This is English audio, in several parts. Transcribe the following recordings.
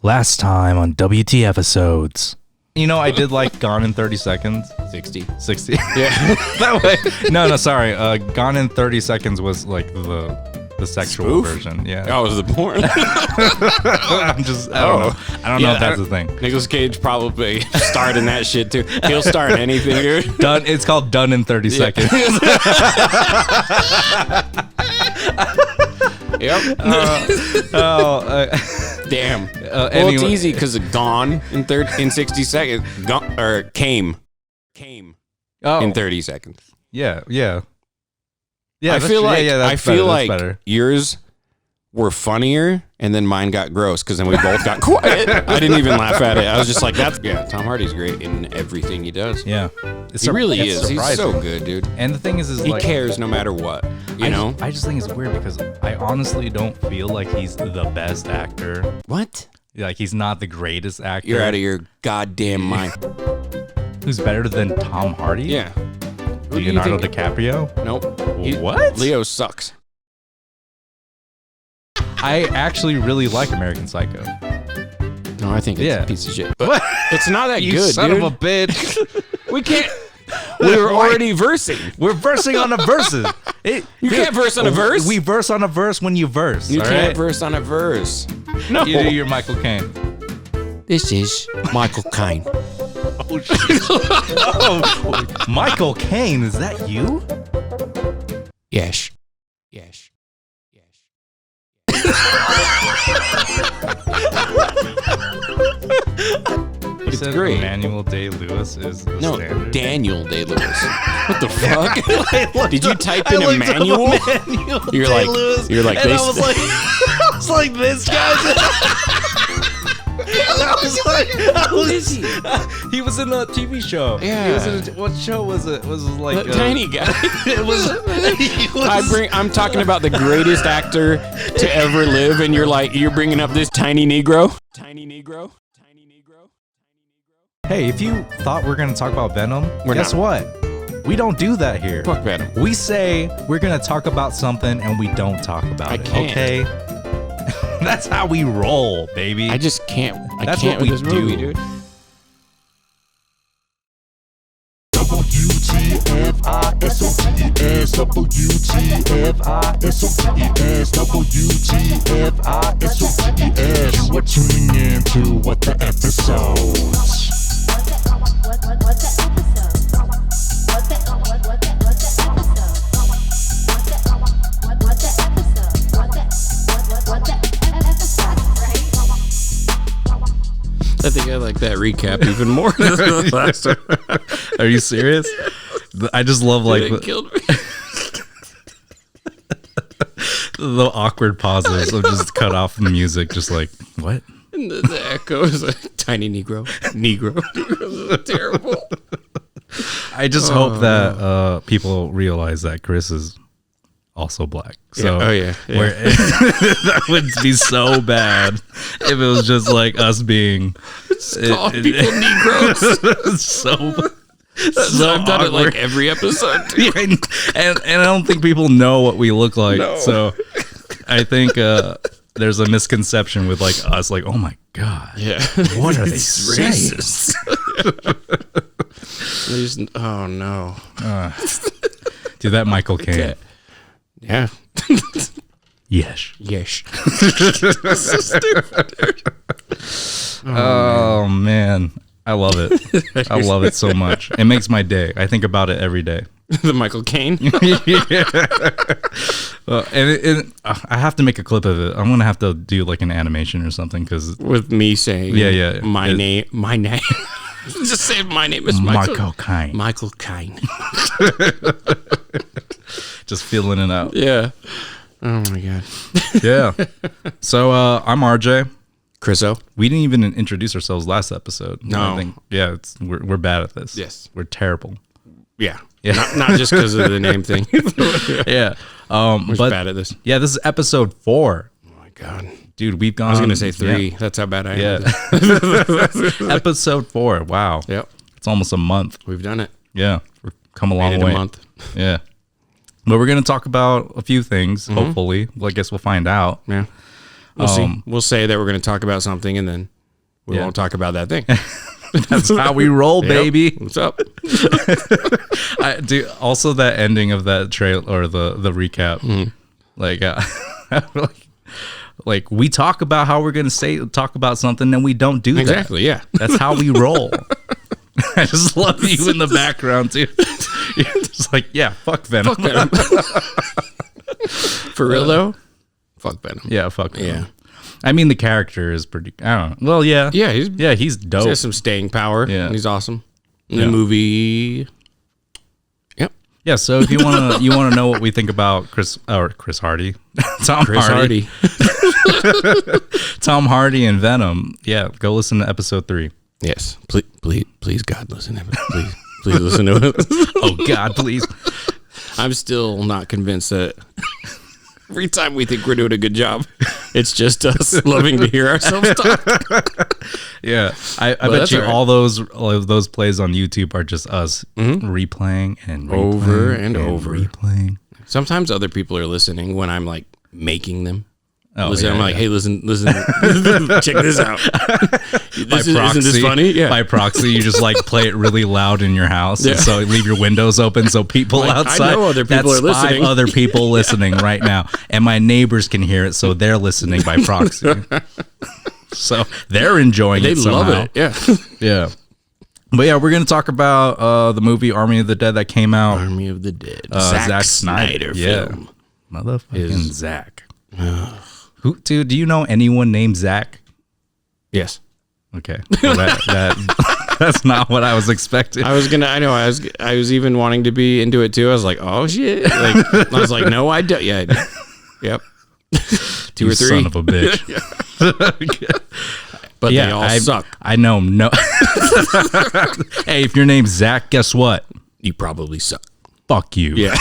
Last time on WTFisodes. You know, I did like Gone in 30 Seconds. 60. Yeah. That way. No, sorry. Gone in 30 Seconds was like the sexual version. Yeah. Oh, it was the porn? I don't know. I don't know if that's the thing. Nicolas Cage probably starred in that shit too. He'll star in anything, dude. It's called Done in 30 Seconds. Yep. Damn. Well, Anyway. it's easy because of Gone in 60 seconds. Came in 30 seconds. Yeah. I I feel like better. yours were funnier, and then mine got gross because then we both got quiet. I didn't even laugh at it. I was just like, Tom Hardy's great in everything he does. Yeah. He really is. Surprising. He's so good, dude. And the thing is He like, cares no matter what. I just think it's weird because I honestly don't feel like he's the best actor. What? Like, he's not the greatest actor. You're out of your goddamn mind. Who's better than Tom Hardy? Yeah. Who do you Leonardo think? DiCaprio? Nope. What? Leo sucks. I actually really like American Psycho. No, I think it's a piece of shit. But What? it's not that You good, son dude. of a bitch. We can't. We were already versing. We're versing on the verses. You can't verse on a verse. We verse on a verse when you verse. You all can't right? verse on a verse. No. You do your Michael Caine. This is Michael Caine. Oh, shit. Oh, Michael Caine, is that you? Yes. You said great. Emmanuel Day-Lewis is the No, standard? Daniel Day-Lewis. What the fuck? Did you type I in looked up Emmanuel? Emmanuel You're like, Day-Lewis, you're like, and they I was like, I was like, this guy's. He was in a TV show. Yeah. He was in what show was it? Was it like Tiny guy. It was. I'm talking about the greatest actor to ever live, and you're bringing up this tiny Negro. Hey, if you thought we're gonna talk about Venom, guess not. what? We don't do that here. Fuck Venom. We say we're gonna talk about something and we don't talk about I it. can't. Okay. That's how we roll, baby. I just can't. That's can't what with we this movie, do. dude. WTFisodes, WTFisodes. You are tuning in to What the Episodes. I think I like that recap even more than the last time. Are you serious? I just love like It killed me. the awkward pauses of just cut off the music, just like what? And the echo is like tiny Negro. This is terrible. I just hope that people realize that Chris is also black. So Yeah. that would be so bad if it was just like us being Call people Negroes. so I've done it like awkward. every episode. Too. Yeah, and I don't think people know what we look like. No. So I think there's a misconception with like us, like, oh my god, Yeah. what are they It's saying? Racist. Oh no. Dude, that Michael Caine. Okay. Yeah. Yes. So stupid, dude. Oh man, I love it. I love it so much. It makes my day. I think about it every day. The Michael Caine. And I have to make a clip of it. I'm gonna have to do like an animation or something because With me saying, Yeah. my name. Just say my name is Michael Caine. Michael Caine. Just feeling it out. Yeah. Oh my god. Yeah. So I'm RJ. Chriso. We didn't even introduce ourselves last episode. No. I think, we're bad at this. Yes. We're terrible. Yeah. Yeah. Not just because of the name thing. Yeah. We're But bad at this. yeah, this is episode 4. Oh my god. Dude, we've gone. I was gonna say 3. That's how bad I am. Yeah. Episode 4. Wow. Yep. It's almost a month. We've done it. Yeah. We're come a Made long it way. a month. Yeah. But we're going to talk about a few things, hopefully. Well, I guess we'll find out. Yeah. We'll see. We'll say that we're going to talk about something, and then we won't talk about that thing. That's how we roll, baby. What's up? Also, that ending of that trail or the recap, like, like we talk about how we're gonna talk about something, and we don't do that. Exactly. Yeah. That's how we roll. I just love you in the background too. You're just like, yeah, fuck Venom. Fuck Venom. For real though, fuck Venom. Yeah, fuck Venom. Yeah. I mean, the character is pretty. I don't know. Well, yeah, he's dope. He has some staying power. Yeah, and he's awesome. In the movie. Yep. Yeah. So if you wanna know what we think about Chris Hardy, Tom Hardy, Tom Hardy and Venom. Yeah, go listen to episode 3. Yes. Please, God, listen to it. Please listen to it. Oh God, please. I'm still not convinced that every time we think we're doing a good job, it's just us loving to hear ourselves talk. Yeah, I bet you all of those plays on YouTube are just us replaying and over and over. Replaying. Sometimes other people are listening when I'm like making them. Oh, listen, yeah, I'm like, hey, listen, check this out. Isn't this funny? Yeah. By proxy, you just like play it really loud in your house. Yeah. And so leave your windows open so people like, outside. I know other people are listening. 5 other people listening right now. And my neighbors can hear it, so they're listening by proxy. So they're enjoying it somehow. They love it. Yeah. Yeah. But yeah, we're going to talk about the movie Army of the Dead that came out. Army of the Dead. Zack Snyder film. Motherfucking Zack. Dude, do you know anyone named Zach? Yes. Okay. Well, that's not what I was expecting. I was even wanting to be into it too. I was like, oh shit. Like, I was like, no, I don't. Yeah, I do. Yep. 2 or 3. Son of a bitch. But yeah, they all suck. I know. No. Hey, if your name's Zach, guess what? You probably suck. Fuck you. Yeah.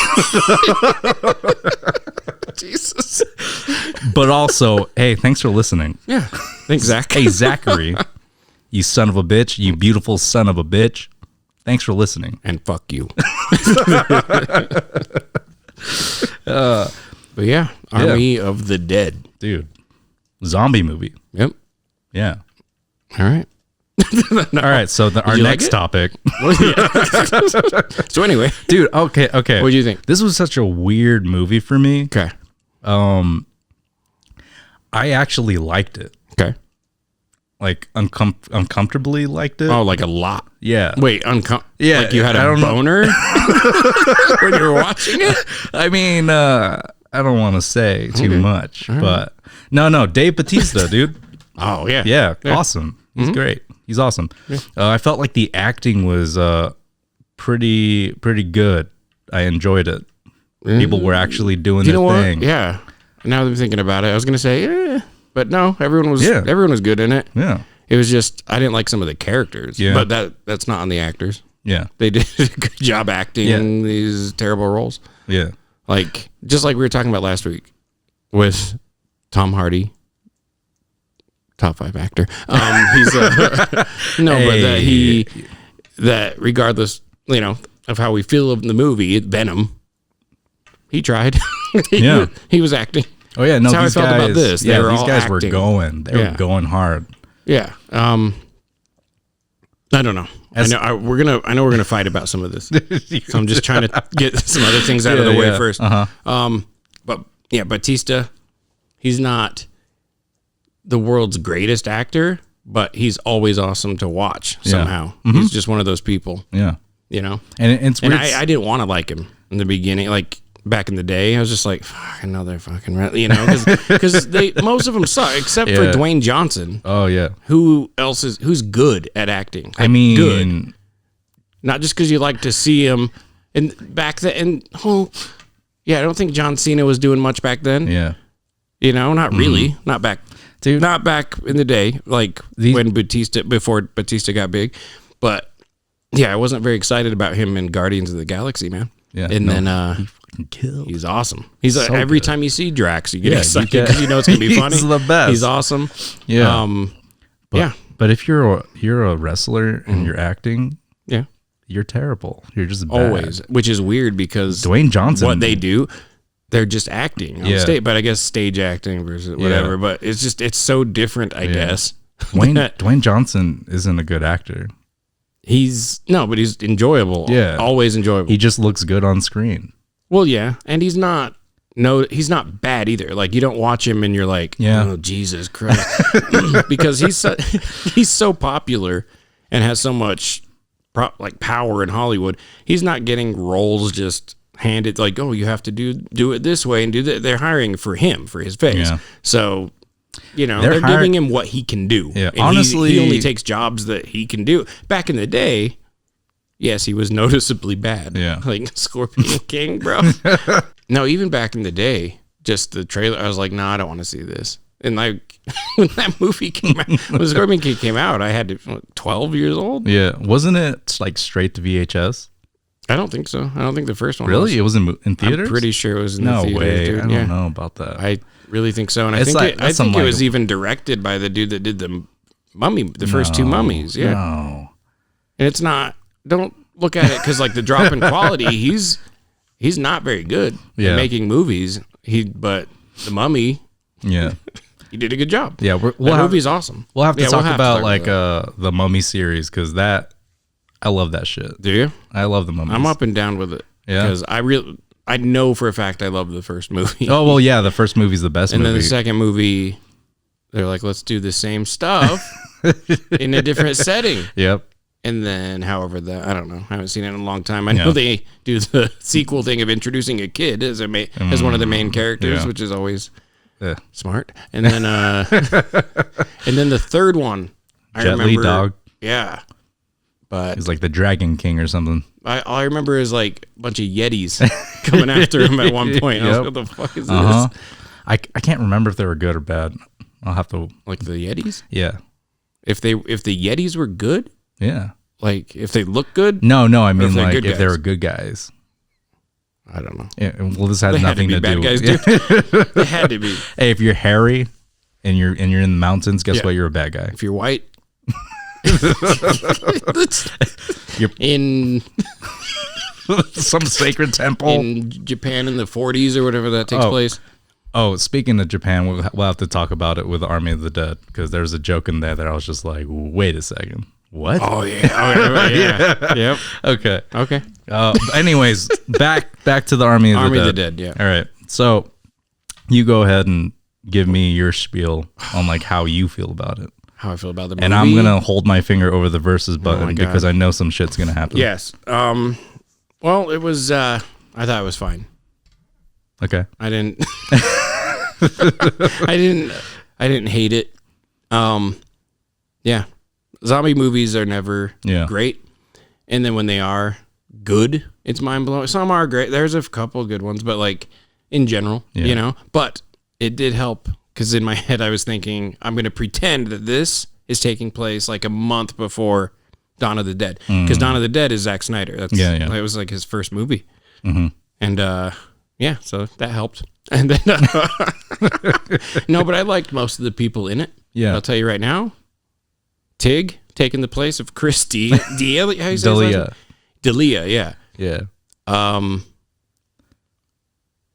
Jesus. But also, hey, thanks for listening. Yeah. Thanks, Zach. Hey, Zachary, you son of a bitch, you beautiful son of a bitch. Thanks for listening. And fuck you. But yeah, Army of the Dead. Dude. Zombie movie. Yep. Yeah. All right. No. All right, so our next topic. So anyway, dude, okay. What do you think? This was such a weird movie for me. Okay. I actually liked it. Okay. Like uncomfortably liked it. Oh, like a lot. Yeah. Wait, yeah. Like you had a boner when you were watching it? I mean, I don't want to say too much, but no, Dave Bautista, dude. Oh yeah. Yeah. Awesome. He's great. He's awesome. Yeah. I felt like the acting was pretty good. I enjoyed it. People were actually doing their thing. Yeah. Now that I'm thinking about it, I was gonna say, but no, everyone was good in it. Yeah. It was just I didn't like some of the characters. Yeah. But that's not on the actors. Yeah. They did a good job acting these terrible roles. Yeah. Like just like we were talking about last week with Tom Hardy. Top 5 actor. He's that regardless, of how we feel of the movie, Venom. He tried. he was acting. Oh yeah, no. That's how I felt about this. Yeah, these guys acting. were going. They were going hard. Yeah. I don't know. I know we're gonna fight about some of this. So I'm just trying to get some other things out of the way first. But yeah, Bautista, he's not the world's greatest actor, but he's always awesome to watch somehow. He's just one of those people. Yeah. And it's weird. I didn't want to like him in the beginning, like back in the day. I was just like, another fucking, because most of them suck except for Dwayne Johnson. Oh yeah. Who's good at acting? Like, I mean, good. Not just because you like to see him. And back then, I don't think John Cena was doing much back then. Yeah. Not really. Not back. Dude. Not back in the day, like before Bautista got big. But yeah, I wasn't very excited about him in Guardians of the Galaxy, man. Yeah. And then he fucking killed. He's awesome. He's so every good. time you see Drax, you get excited because you know it's gonna be funny. He's the best. He's awesome. Yeah. But if you're a wrestler and you're acting, you're terrible. You're just bad. Always, which is weird because Dwayne Johnson, what they do, they're just acting on stage. But I guess stage acting versus whatever. But it's so different, I guess. Dwayne Johnson isn't a good actor. But he's enjoyable. Yeah. Always enjoyable. He just looks good on screen. Well, yeah. And he's not bad either. Like, you don't watch him and you're like, oh, Jesus Christ. Because he's so popular and has so much power in Hollywood. He's not getting roles just handed like, oh, you have to do it this way and do that. They're hiring for him, for his face. Yeah. So, they're giving him what he can do. Yeah. And honestly, he only takes jobs that he can do. Back in the day, yes, he was noticeably bad. Yeah. Like Scorpion King, bro. No, even back in the day, just the trailer, I was like, no, I don't want to see this. And like, when that movie came out, when Scorpion King came out, I had to 12 years old. Yeah. Wasn't it like straight to VHS? I don't think so. I don't think the first one really? was. It was in theaters? I'm pretty sure it was in the theaters. No way. Dude. I don't know about that. I really think so. And I think it was even directed by the dude that did the Mummy, the first two Mummies. Yeah. No. And it's not, don't look at it because like the drop in quality, he's not very good at making movies. But the Mummy, he did a good job. Yeah, that movie's awesome. We'll have to talk about the Mummy series because I love that shit. Do you? I love the Mummies. I'm up and down with it. Yeah, because I know for a fact I love the first movie. Oh well, yeah, the first movie's the best. And movie. Then the second movie, they're like, let's do the same stuff in a different setting. Yep. And then, however, I don't know. I haven't seen it in a long time. I know they do the sequel thing of introducing a kid as one of the main characters, which is always smart. And then, and then the third one, I Jet remember. Li Dog. Yeah, but he's like the Dragon King or something. All I remember is like a bunch of Yetis coming after him at one point. I was like, what the fuck is this? I can't remember if they were good or bad. I'll have to like the Yetis. Yeah, if the Yetis were good. Yeah. Like, if they look good? No, I mean, like, if they were good guys. I don't know. Yeah, well, this has nothing to do with it. They had to be. Hey, if you're hairy and you're in the mountains, guess what? You're a bad guy. If you're white. You're in some sacred temple. In Japan in the 40s or whatever that takes place. Oh, speaking of Japan, we'll have to talk about it with Army of the Dead because there's a joke in there that I was just like, wait a second. What? Oh yeah. Yeah. Yep. Okay. Anyways, back to the Army of the Dead. Yeah. All right. So you go ahead and give me your spiel on like how you feel about it. How I feel about the movie. And I'm gonna hold my finger over the versus button because I know some shit's gonna happen. Yes. Well, it was. I thought it was fine. Okay. I didn't. I didn't hate it. Yeah. Zombie movies are never great. And then when they are good, it's mind blowing. Some are great. There's a couple good ones, but like in general, but it did help because in my head, I was thinking, I'm going to pretend that this is taking place like a month before Dawn of the Dead. Because Dawn of the Dead is Zack Snyder. It was like his first movie. Mm-hmm. And, so that helped. And then, no, but I liked most of the people in it. Yeah. I'll tell you right now. Tig taking the place of Chris D'Elia. D'Elia, yeah. Yeah.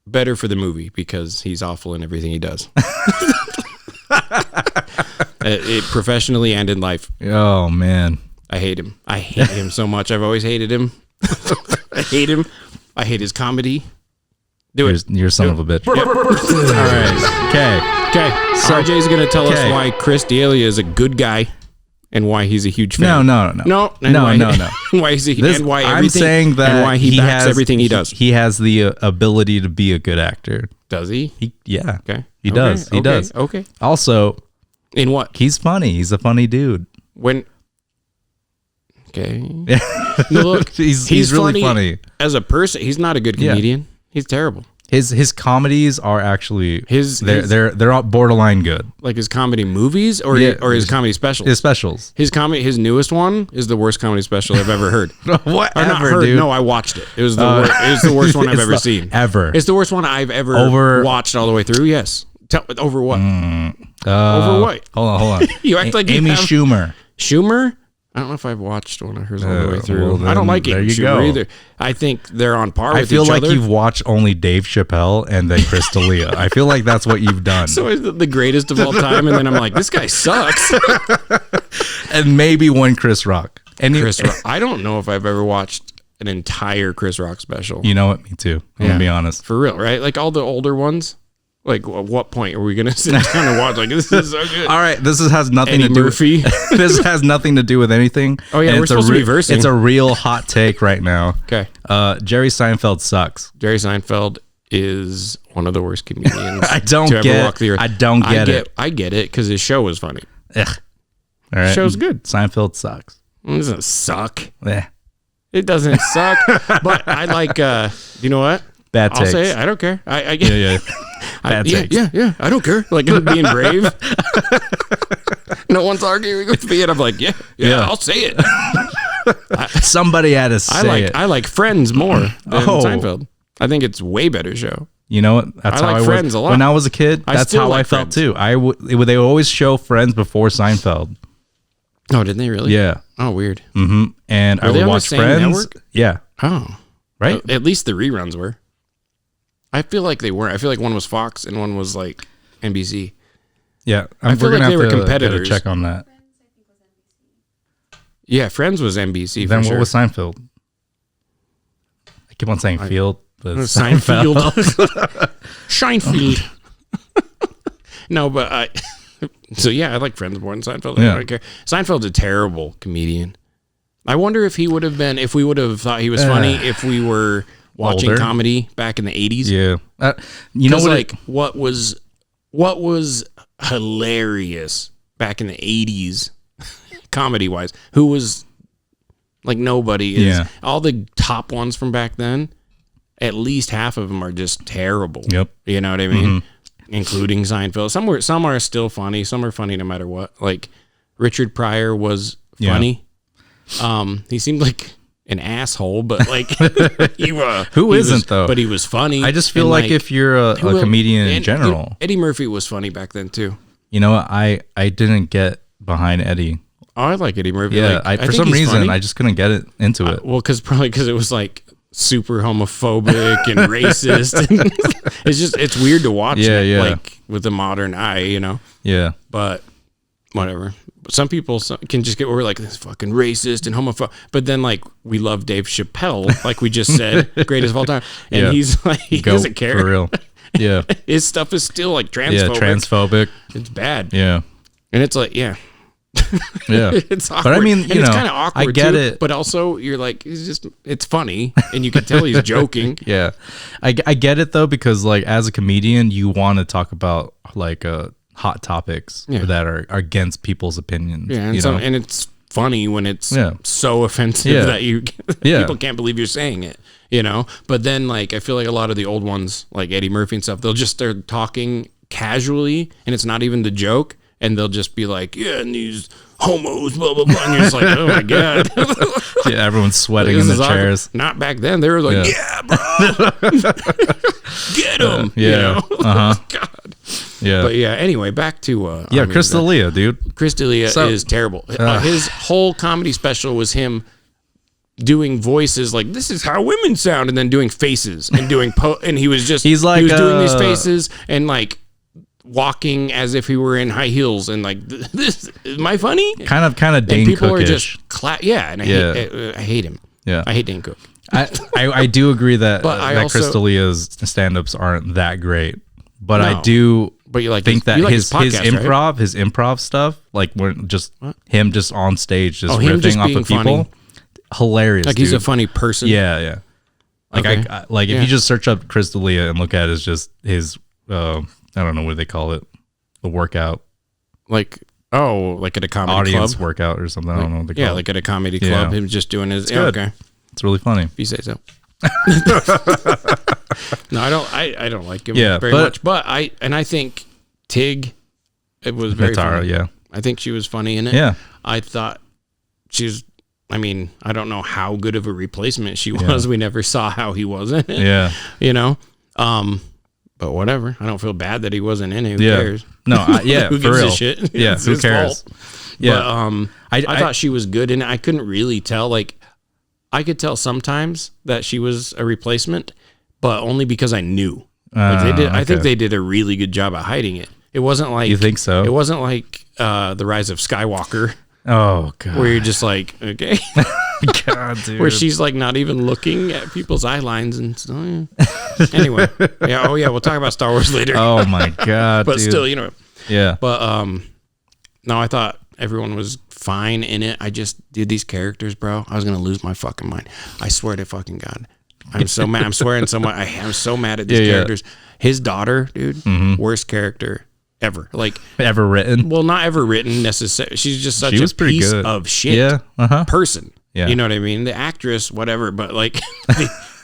Better for the movie because he's awful in everything he does. Professionally and in life. Oh, man. I hate him. I hate him so much. I've always hated him. I hate him. I hate his comedy. You're a son of a bitch. Yep. All right. Okay. So RJ's going to tell us why Chris D'Elia is a good guy. And why he's a huge fan. No. Why is he? And why everything? I'm saying that and why he backs everything he does. He has the ability to be a good actor. Does he? Yeah. Okay. He does. He does. Okay. Also, in what? He's funny. He's a funny dude. Okay. No, look, he's really funny as a person. He's not a good comedian. Yeah. He's terrible. His comedies are actually they're all borderline good. Like his comedy movies or his comedy specials. His specials. His newest one is the worst comedy special I've ever heard. Whatever, dude. No, I watched it. It was the worst one I've ever seen. Ever. It's the worst one I've ever watched all the way through. Yes. Over what? Over what? Hold on. You act like Amy Schumer. Schumer? I don't know if I've watched one of hers all the way through. Well, I don't like there Amy you Schumer go. either. I think they're on par with I feel each like other. you've watched only Dave Chappelle and then Chris D'Elia. I feel like that's what you've done. So is it the greatest of all time? And then I'm like, this guy sucks. And maybe one Chris Rock. And Chris Rock. I don't know if I've ever watched an entire Chris Rock special. you know what? Me too. I'm gonna be honest. For real, right? Like all the older ones. Like, at what point are we gonna sit down and watch? Like, this is so good. All right, this has nothing Eddie to do. Murphy. This has nothing to do with anything. Oh, yeah, And we're it's a supposed to be versing. It's a real hot take right now. Okay. Jerry Seinfeld sucks. Jerry Seinfeld is one of the worst comedians. I don't to ever get. walk the earth. I don't get it. I get it because his show was funny. Ugh. All right, Show's good. Seinfeld sucks. It doesn't suck. Eh. It doesn't suck. But I like. You know what? Bad I'll takes. say it. I don't care. I get. Yeah. Bad takes. Yeah. I don't care. Like being brave. No one's arguing with me, and I'm like, yeah. I'll say it. Somebody had to say it. I like Friends more than Oh. Seinfeld. I think it's way better show. You know what? That's I how like I Friends was a lot. when I was a kid. I That's still how I like felt Friends. too. They would always show Friends before Seinfeld. Oh, did they really? Yeah. Oh, weird. Mm-hmm. And I Were they would on the watch same Friends. network? Yeah. Oh, Right. At least the reruns were. I feel like they weren't. I feel like one was Fox and one was like NBC. Yeah. I feel we're like gonna they have were to competitors. get a check on that. Yeah, Friends was NBC. Then for what sure. was Seinfeld? I keep on saying Field, but it's Seinfeld. Seinfeld. Scheinfeld. No, but I. So yeah, I like Friends more than Seinfeld. Yeah. I don't care. Seinfeld's a terrible comedian. I wonder if he would have been, if we would have thought he was funny if we were watching Older. comedy back in the 80s. Yeah. You know what? Like what was hilarious back in the 80s comedy wise? Who was like nobody is. Yeah. All the top ones from back then, at least half of them are just terrible. Yep. You know what I mean? Including Seinfeld. Some are still funny. Some are funny no matter what. Like Richard Pryor was funny. He seemed like an asshole, but like Who isn't though? But he was funny. I just feel And, like if you're a comedian in and general, Eddie Murphy was funny back then too. you know what? I didn't get behind Eddie. Oh, I like Eddie Murphy. Yeah. Like, For think some he's reason, funny. I just couldn't get it into it. Well, because it was like super homophobic and racist. And it's weird to watch. Yeah, it, yeah. Like with the modern eye, you know. Yeah. But whatever. But some people can just get, we're like, this fucking racist and homophobic. But then like we love Dave Chappelle, like we just said, greatest of all time, and Yeah. he's like, he Go doesn't care. for real. Yeah. His stuff is still like transphobic. Yeah. Transphobic. It's bad. Yeah. And it's like, yeah. Yeah. It's awkward. But I mean, and you it's know, kind of awkward I get too, it. But also you're like, it's funny and you can tell he's joking. Yeah. I get it though, because like as a comedian, you want to talk about like hot topics that are against people's opinions. Yeah. And, you know? and it's funny when it's Yeah. so offensive Yeah. that Yeah. people can't believe you're saying it, you know? But then like, I feel like a lot of the old ones, like Eddie Murphy and stuff, they'll just start talking casually and it's not even the joke. And they'll just be like, yeah, and these homos, blah, blah, blah. And you're just like, oh my God. Yeah, everyone's sweating in This the is chairs. awkward. Not back then. They were like, yeah, bro. Get him. Yeah. You know? Uh-huh. God. Yeah. But yeah, anyway, back to Chris D'Elia, dude. Chris D'Elia is terrible. His whole comedy special was him doing voices like, this is how women sound, and then doing faces and doing and he was He's like, he was doing these faces and like walking as if he were in high heels and like, this am I funny? Kind of And Dane people Cookish. are just and I hate him. Yeah. I hate Dane Cook. I do agree that But I Chris also- D'Elia's stand-ups aren't that great, but I No. do But you like think that you like his podcast, right? his improv stuff, like when just him just on stage just him riffing just off being of people, funny. hilarious. Like dude. he's a funny person. yeah. Like Okay. I like if Yeah. you just search up Chris D'Elia and look at his I don't know what they call it, the workout Like like at a comedy audience club. workout or something. I don't know what they call Yeah, it. like at a comedy Yeah. club, him just doing his. good. Okay, It's really funny. if you say so. No, I don't like him Yeah, very but- much. But I think Tig, it was very Natara, funny. yeah. I think she was funny in it. Yeah. I thought she's. I mean, I don't know how good of a replacement she was. We never saw how he was in it. Yeah. You know, but whatever. I don't feel bad that he wasn't in it. Who Yeah. cares? No, Who for gives a real. shit? Yeah, It's who his cares? fault. But I thought she was good, and I couldn't really tell. Like, I could tell sometimes that she was a replacement, but only because I knew. Like they did. Okay. I think they did a really good job at hiding it. It wasn't like, you think so? It wasn't like The Rise of Skywalker. Oh god, where you're just like, okay. God, dude. Where she's like not even looking at people's eye lines and stuff. Anyway, yeah. Oh yeah, we'll talk about Star Wars later. Oh my god, but dude. Still, you know. Yeah. But no, I thought everyone was fine in it. I just did these characters, bro. I was gonna lose my fucking mind. I swear to fucking God, I'm so mad. I'm swearing so much. I'm so mad at these characters. His daughter, dude, worst character ever. Like ever written? Well, not ever written necessarily. She's just such a piece of shit person. Yeah. You know what I mean? The actress, whatever, but like,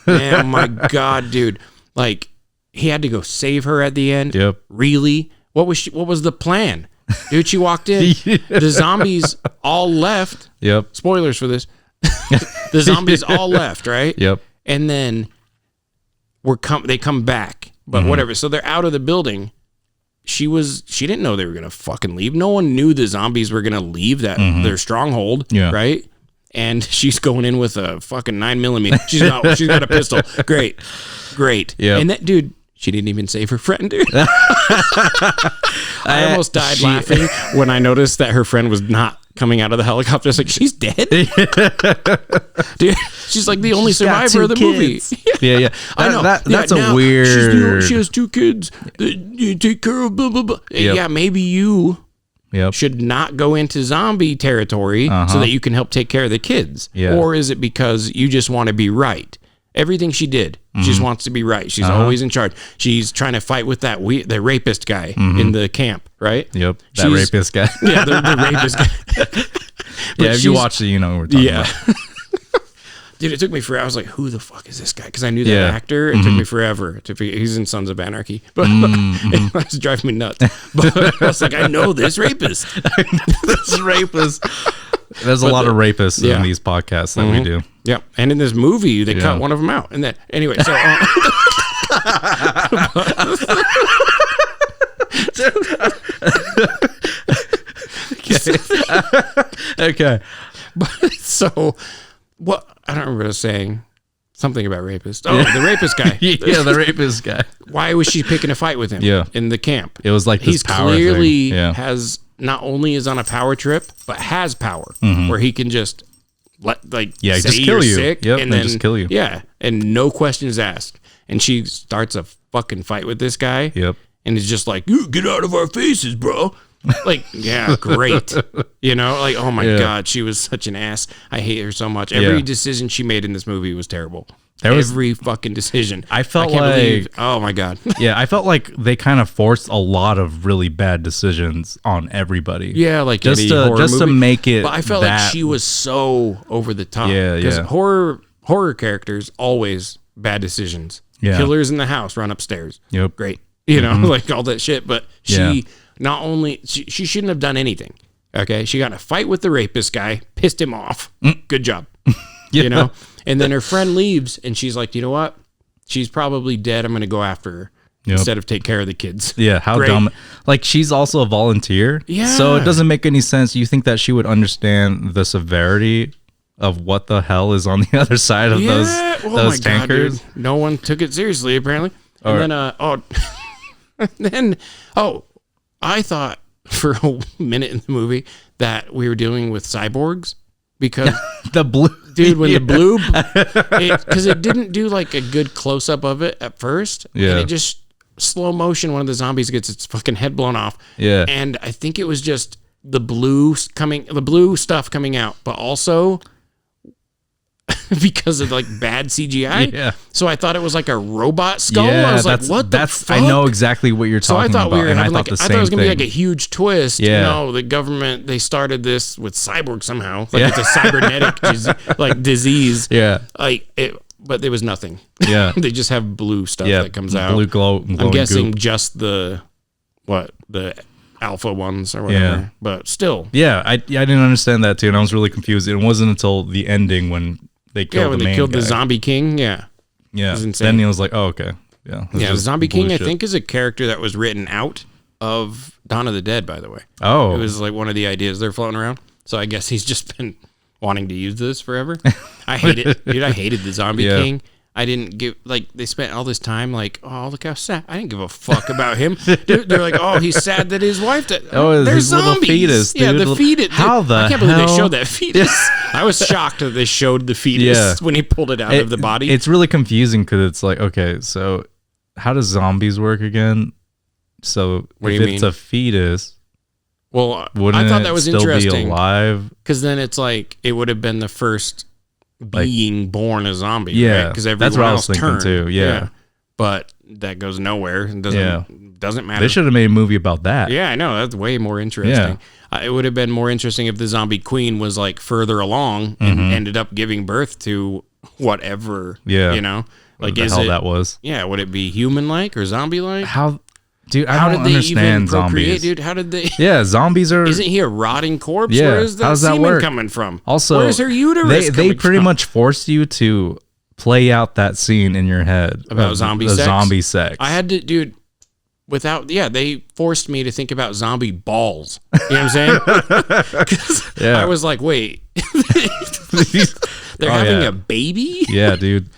man, oh my God, dude. Like, he had to go save her at the end. Yep. Really? What was the plan? Dude, she walked in. The zombies all left. Yep. Spoilers for this. The zombies all left, right? Yep. And then they come back, but whatever. So they're out of the building. She didn't know they were going to fucking leave. No one knew the zombies were going to leave their stronghold, right? And she's going in with a fucking 9mm. She's got a pistol. Great. Yeah. And that dude, she didn't even save her friend, dude. I almost died laughing when I noticed that her friend was not coming out of the helicopter. It's like, she's dead? Dude, she's like the only survivor of the movie. Yeah. I know. That's a weird... She has 2 kids. You take care of blah, blah, blah. Yep. Yeah, maybe you should not go into zombie territory so that you can help take care of the kids. Yeah. Or is it because you just want to be right? Everything she did, she just wants to be right. She's always in charge. She's trying to fight with the rapist guy in the camp, right? Yep, rapist guy. Yeah, the rapist guy. Yeah, if you watch it, you know what we're talking about. Dude, it took me forever. I was like, who the fuck is this guy? Because I knew that actor. It took me forever to figure. He's in Sons of Anarchy. But it was driving me nuts. But I was like, I know this rapist. This rapist. There's a lot of rapists in these podcasts that we do. Yeah. And in this movie, they cut one of them out. And then, anyway, so. Okay. But so, what? I don't remember saying something about rapist. Oh, the rapist guy. Yeah, the rapist guy. Why was she picking a fight with him? Yeah. In the camp. It was like this power clearly thing. has not only is on a power trip, but has power where he can just say just kill you're you. sick and then just kill you. Yeah, and no questions asked. And she starts a fucking fight with this guy. Yep. And it's just like, you get out of our faces, bro. Like, yeah, great. You know, like, oh my God, she was such an ass. I hate her so much. Every decision she made in this movie was terrible. Every fucking decision. I can't believe, oh my God. Yeah, I felt like they kind of forced a lot of really bad decisions on everybody. Yeah, like just to make it. But I felt like she was so over the top. Yeah, because horror characters always bad decisions. Yeah. Killers in the house, run upstairs. Yep. Great. You know, like all that shit. But she not only she shouldn't have done anything. Okay, she got in a fight with the rapist guy, pissed him off. Good job. You know. And then her friend leaves, and she's like, you know what? She's probably dead. I'm going to go after her instead of take care of the kids. Yeah, how dumb. Like, she's also a volunteer. Yeah. So it doesn't make any sense. You think that she would understand the severity of what the hell is on the other side of those tankers? God, no one took it seriously, apparently. And then, I thought for a minute in the movie that we were dealing with cyborgs. Because the blue dude, when the blue, because it didn't do like a good close up of it at first. Yeah. And it just slow motion. One of the zombies gets its fucking head blown off. Yeah. And I think it was just the blue stuff coming out, but also because of like bad CGI. Yeah. So I thought it was like a robot skull. Yeah, I was like, what the fuck? I know exactly what you're talking about. So I thought we were having I thought it was going to be like a huge twist. Yeah. You know, the government, they started this with cyborg somehow. Like it's a cybernetic disease. Yeah. But there was nothing. Yeah. They just have blue stuff that comes out. Blue glow. I'm guessing goop. just the alpha ones or whatever. Yeah. But still. Yeah, I didn't understand that too, and I was really confused. It wasn't until the ending when they killed the main guy. The Zombie King. Yeah. Yeah. It was insane. Then he was like, oh, okay. Yeah. Yeah, the Zombie King, I think, is a character that was written out of Dawn of the Dead, by the way. Oh. It was like one of the ideas they're floating around. So I guess he's just been wanting to use this forever. I hate it. Dude, I hated the Zombie King. I didn't give, like, they spent all this time, like, oh, look how sad. I didn't give a fuck about him. Dude, they're like, oh, he's sad that his wife died. Oh, there's his zombies. little fetus, dude. Yeah, the fetus. How the I can't believe hell? they showed that fetus. I was shocked that they showed the fetus when he pulled it out of the body. It's really confusing because it's like, okay, so how does zombies work again? So What if do you it's mean? a fetus, Well, wouldn't I thought it that was still interesting. be alive? Because then it's like, it would have been the first being born a zombie. Yeah, Because that's what I was thinking too. Yeah. But that goes nowhere. It doesn't matter. They should have made a movie about that. Yeah, I know. That's way more interesting. It would have been more interesting if the zombie queen was like further along and ended up giving birth to whatever. Yeah. You know? Like, What the hell that was. Yeah, would it be human-like or zombie-like? How, dude, I How don't did they understand even procreate, zombies. dude? How did they... Yeah, zombies are... Isn't he a rotting corpse? Yeah, Where is the how does that semen work? coming from? Also, where's her uterus they coming pretty from? much force you to play out that scene in your head About of zombie the sex? zombie sex. I had to, dude, they forced me to think about zombie balls. You know what I'm saying? 'Cause I was like, wait, they're having a baby? Yeah, dude.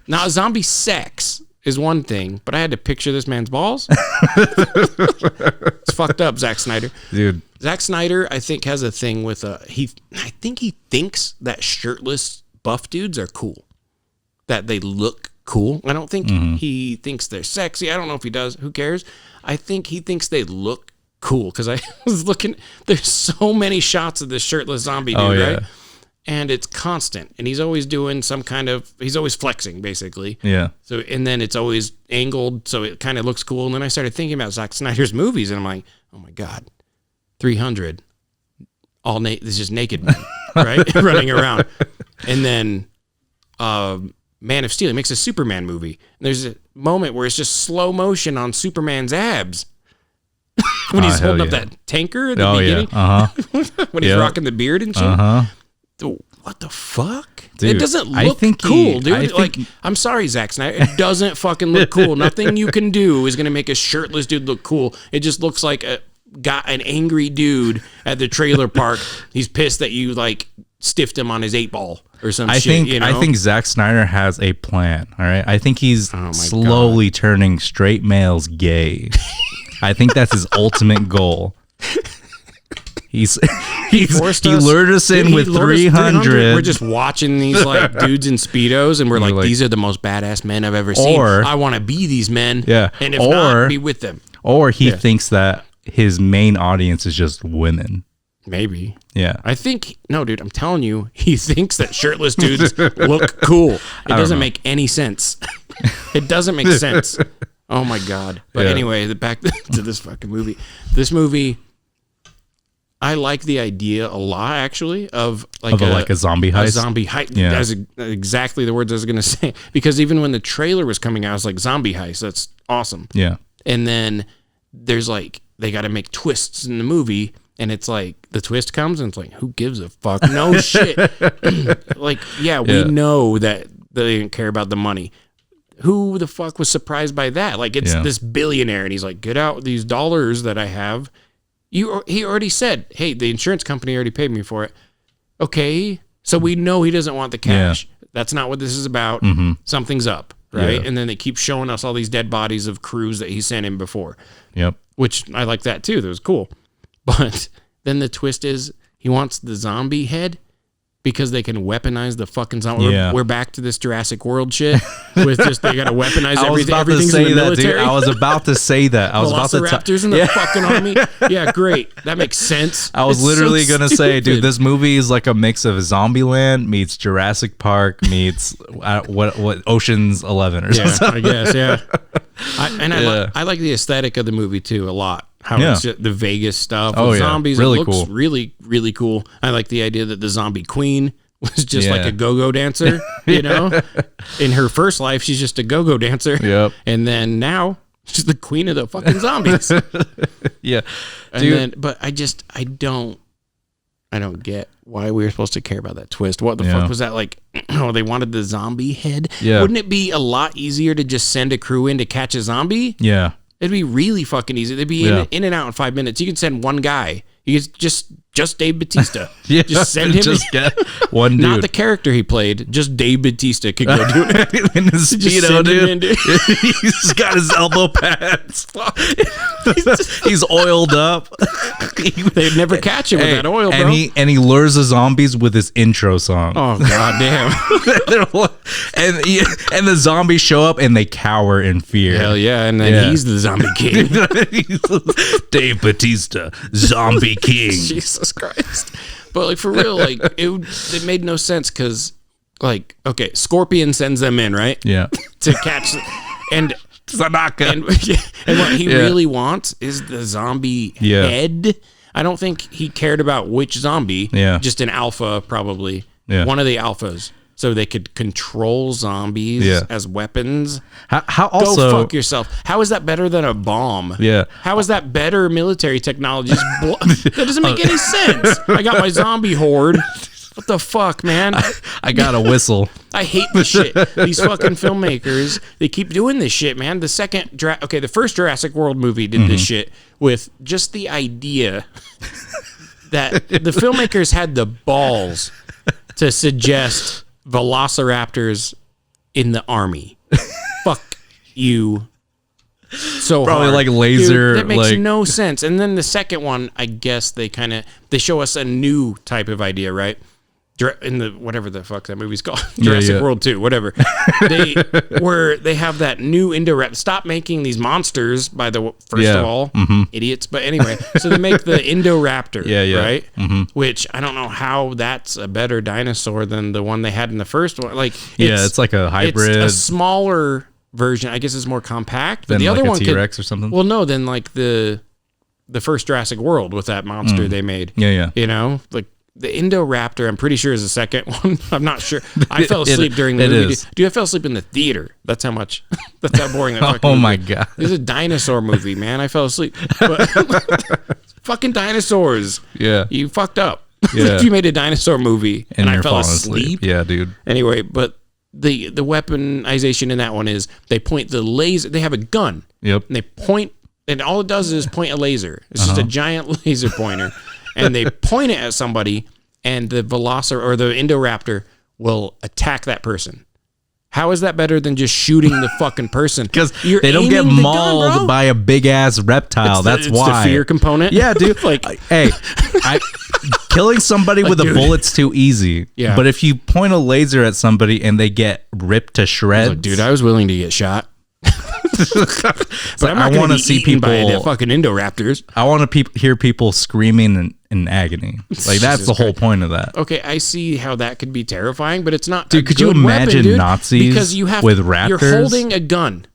Now, zombie sex is one thing, but I had to picture this man's balls. It's fucked up, Zack Snyder. Dude. Zack Snyder, I think, has a thing with I think he thinks that shirtless buff dudes are cool. That they look cool. I don't think he thinks they're sexy. I don't know if he does. Who cares? I think he thinks they look cool because I was looking. There's so many shots of this shirtless zombie dude, right? And it's constant. And he's always doing some kind of. He's always flexing, basically. Yeah. So and then it's always angled, so it kind of looks cool. And then I started thinking about Zack Snyder's movies, and I'm like, oh my god, 300, all this is just naked men, right, running around. And then, Man of Steel, he makes a Superman movie. And there's a moment where it's just slow motion on Superman's abs. When he's holding up that tanker at the beginning. Yeah. When he's rocking the beard and shit. What the fuck? Dude, it doesn't look cool, dude. I'm sorry, Zack Snyder. It doesn't fucking look cool. Nothing you can do is going to make a shirtless dude look cool. It just looks like an angry dude at the trailer park. He's pissed that you like stiffed him on his 8-ball or some shit. You know? I think Zack Snyder has a plan. All right. I think he's slowly turning straight males gay. I think that's his ultimate goal. He lured us in with 300. We're just watching these like dudes in Speedos, and we're like, these are the most badass men I've ever seen. I want to be these men. Yeah. And if not, be with them. Or he thinks that his main audience is just women. Maybe. Yeah. I think, no, dude, I'm telling you, he thinks that shirtless dudes look cool. It doesn't make any sense. It doesn't make sense. Oh my God. But anyway, back to this fucking movie. This movie, I like the idea a lot, actually, of like a zombie heist. A zombie heist. Yeah. That's exactly the words I was going to say. Because even when the trailer was coming out, I was like, zombie heist. That's awesome. Yeah. And then there's like, they got to make twists in the movie. And it's like, the twist comes and it's like, who gives a fuck? No shit. Like, we know that they didn't care about the money. Who the fuck was surprised by that? Like, it's this billionaire and he's like, get out these dollars that I have. He already said, hey, the insurance company already paid me for it. Okay. So we know he doesn't want the cash. Yeah. That's not what this is about. Mm-hmm. Something's up. Right. Yeah. And then they keep showing us all these dead bodies of crews that he sent in before. Yep. Which I like that too. That was cool. But then the twist is he wants the zombie head because they can weaponize the fucking zombie. Yeah. We're back to this Jurassic World shit with just they got to weaponize everything. Everything's in the military. I was about to say that. I was about to Velociraptors in the fucking army. Yeah, great. That makes sense. I was literally gonna say, dude, this movie is like a mix of Zombieland meets Jurassic Park meets what Ocean's 11 or something. I guess. Yeah. I like the aesthetic of the movie too a lot. How it's just the Vegas stuff with zombies. Really it looks cool. really, really cool. I like the idea that the zombie queen was just like a go-go dancer, you know? In her first life, she's just a go-go dancer. Yep. And then now, she's the queen of the fucking zombies. Yeah. But I don't get why we were supposed to care about that twist. What the fuck was that like? Oh, they wanted the zombie head? Yeah. Wouldn't it be a lot easier to just send a crew in to catch a zombie? Yeah. It'd be really fucking easy. They'd be in and out in 5 minutes. You could send one guy. You could just Dave Bautista. Just send him. Just get one dude. Not the character he played. Just Dave Bautista could go do it. In his Speedo, dude. He's got his elbow pads. He's oiled up. They'd never catch him with that oil, bro. And he lures the zombies with his intro song. Oh, goddamn. and the zombies show up and they cower in fear. Hell yeah. And then he's the zombie king. Dave Bautista, zombie king. Jesus Christ. But like for real, like it made no sense because like, okay, Scorpion sends them in, right? Yeah. To catch and Tanaka. And what he really wants is the zombie head. I don't think he cared about which zombie. Yeah. Just an alpha, probably. Yeah. One of the alphas. So they could control zombies as weapons. How also go fuck yourself? How is that better than a bomb? Yeah. How is that better military technology? That doesn't make any sense. I got my zombie horde. What the fuck, man? I got a whistle. I hate this shit. These fucking filmmakers, they keep doing this shit, man. The first Jurassic World movie did this shit with just the idea that the filmmakers had the balls to suggest velociraptors in the army. Fuck you. So probably hard. like laser. Dude, that makes like... no sense. And then the second one, I guess they show us a new type of idea, right? In the whatever the fuck that movie's called, Jurassic World 2, whatever. They have that new Indoraptor. Stop making these monsters. First of all, idiots. But anyway, so they make the Indoraptor, right? Mm-hmm. Which I don't know how that's a better dinosaur than the one they had in the first one. Like, it's like a hybrid, it's a smaller version. I guess it's more compact. But the other one T-Rex or something. Well, no, then like the first Jurassic World with that monster they made. Yeah. You know, like. The Indoraptor, I'm pretty sure, is the second one. I'm not sure. I fell asleep during the movie. Dude, I fell asleep in the theater. That's how much. That's how boring that fucking movie. My God. This is a dinosaur movie, man. I fell asleep. But, fucking dinosaurs. Yeah. You fucked up. Yeah. You made a dinosaur movie and I fell asleep. Yeah, dude. Anyway, but the weaponization in that one is they point the laser. They have a gun. Yep. And they point, and all it does is point a laser. It's just a giant laser pointer. And they point it at somebody, and the or the Indoraptor will attack that person. How is that better than just shooting the fucking person? Because they don't get mauled by a big ass reptile. That's why. It's the fear component. Yeah, dude. Like, hey, killing somebody with a bullet's too easy. Yeah. But if you point a laser at somebody and they get ripped to shreds, dude, I was willing to get shot. But I want to see people by the fucking Indoraptors. I want to hear people screaming in agony. Like that's the whole point of that. Okay, I see how that could be terrifying, but it's not. Dude, could you imagine weapon, Nazis because with raptors? You're holding a gun,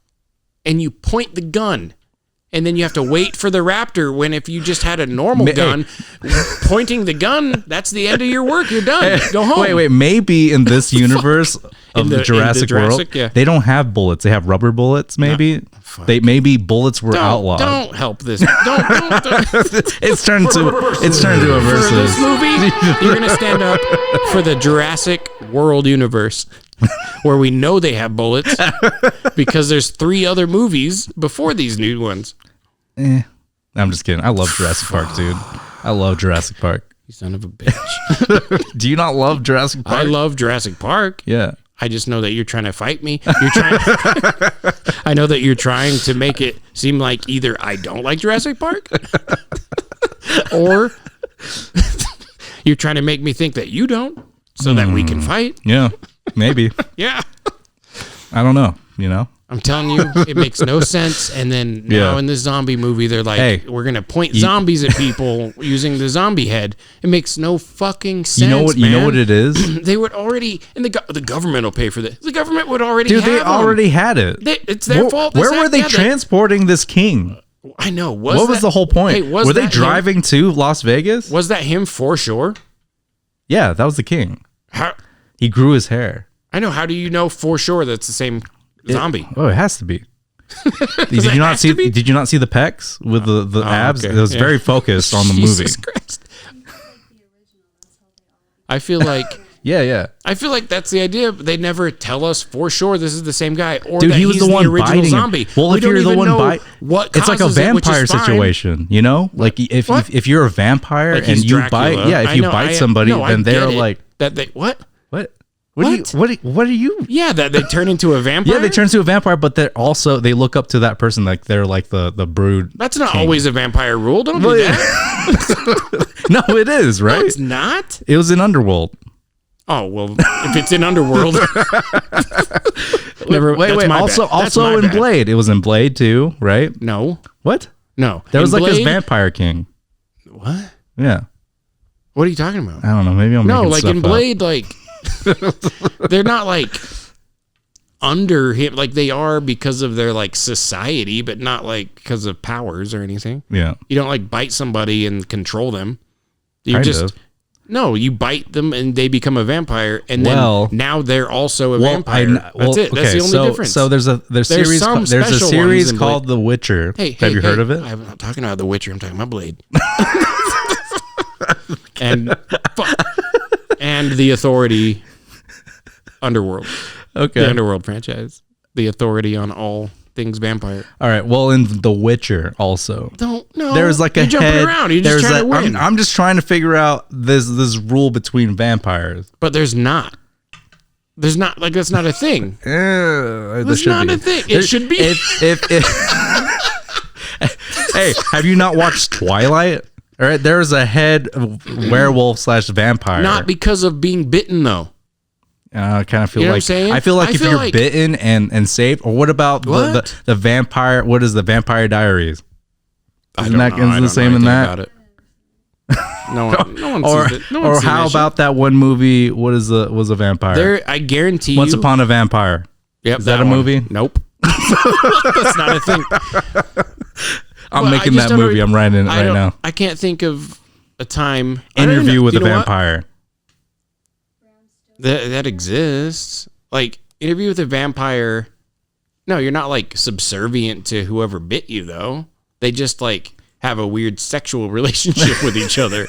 and you point the gun, and then you have to wait for the raptor. When if you just had a normal gun, pointing the gun, that's the end of your work. You're done. Go home. Wait. Maybe in this universe of the Jurassic World, they don't have bullets. They have rubber bullets. Maybe maybe bullets were outlawed. Don't help this. Don't. It's turned to a versus. For this movie, you're gonna stand up for the Jurassic World universe. Where we know they have bullets because there's 3 other movies before these new ones. I'm just kidding. I love Jurassic Park, dude. I love Jurassic Park. You son of a bitch. Do you not love Jurassic Park? I love Jurassic Park. Yeah. I just know that you're trying to fight me. I know that you're trying to make it seem like either I don't like Jurassic Park or you're trying to make me think that you don't so that we can fight. Yeah. Maybe. Yeah. I don't know, you know? I'm telling you, it makes no sense. And then now in the zombie movie, they're like, hey, we're going to point zombies at people using the zombie head. It makes no fucking sense, You know what it is? They would already, and the government will pay for this. The government would already have they already had it. It's their fault. Where were they transporting this king? I know. What was the whole point? Hey, were they driving to Las Vegas? Was that him for sure? Yeah, that was the king. How? He grew his hair. I know. How do you know for sure that's the same zombie? It has to be. Did you not see the pecs with the abs? Okay. It was very focused on the movie. Christ. I feel like Yeah. I feel like that's the idea, but they never tell us for sure this is the same guy, or Dude, that he was he's the one original biting zombie. him. Well, We if don't you're the even one know bite, what it's like a causes it, which vampire is fine. situation, you know? Like if you're a vampire Like and he's you Dracula. bite, if you bite somebody, then they're like, that they what? What are you? Yeah, that they turn into a vampire. Yeah, they turn into a vampire, but they look up to that person like they're like the brood. That's not king. always a vampire rule. Don't do that. No, it is, right? No, it's not. It was in Underworld. Oh well, if it's in Underworld, never. Wait. Also in Blade, it was in Blade too, right? No. What? No. There was in like this Blade? vampire king. What? Yeah. What are you talking about? I don't know. Maybe I'm no, making like stuff in Blade, like they're not like under him, like they are because of their like society, but not like because of powers or anything. Yeah. You don't like bite somebody and control them. You Kind just of. no, you bite them and they become a vampire, and then now they're also a vampire. That's it. That's the only difference. So there's a series called The Witcher. Have you heard of it? I'm not talking about The Witcher. I'm talking about Blade. and The Authority, Underworld. Okay. The Underworld franchise. The authority on all things vampire. All right. Well, in The Witcher also. There's like You're a jumping head. around. You're just trying to win. I'm just trying to figure out this rule between vampires. But there's not. There's not, like, that's not a thing. That's not a thing. It should be. Hey, have you not watched Twilight? All right, there's a head werewolf / vampire. Not because of being bitten, though. I kind of feel You know like what I'm saying? I feel like I if feel you're like- bitten and saved, or what about What? the vampire? What is the Vampire Diaries? Isn't I that don't know the same in anything that? about it. No one Or sees it. No one's or seen how that shit. about that one movie? What is was a vampire? There, I guarantee Once you. Upon a Vampire. Yep, Is that a one. movie? Nope. That's not a thing. I'm Well, making I just that movie. I'm writing it right now. I can't think of a time. I don't even Interview know- with you a know what? Vampire. That exists. Like, Interview with a Vampire. No, you're not like subservient to whoever bit you, though. They just like have a weird sexual relationship with each other.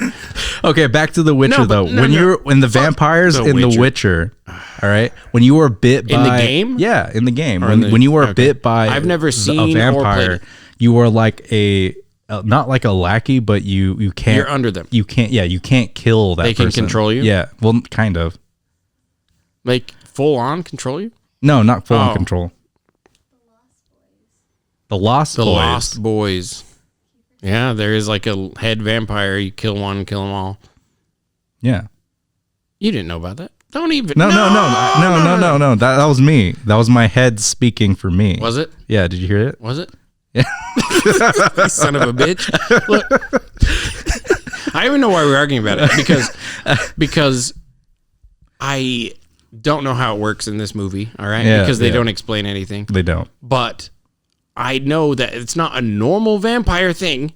Okay, back to The Witcher though. When the vampires The in The Witcher. Witcher, all right, when you were bit by In the game? yeah, in the game, Or in the- when you were okay. bit by I've never a seen or vampire, played. you were like not like a lackey, but you can't. You're under them. You can't. Yeah, you can't kill that. They can person. control you? Yeah, well, kind of. Like, full on control you? No, not full on Oh. control. The Lost The Boys. Lost Boys. Yeah, there is like a head vampire. You kill one, kill them all. Yeah. You didn't know about that. Don't even. No. That was me. That was my head speaking for me. Was it? Yeah. Did you hear it? Was it? Yeah. You son of a bitch. Look, I don't even know why we're arguing about it because I don't know how it works in this movie. All right, Yeah, because they yeah. don't explain anything. They don't. But I know that it's not a normal vampire thing.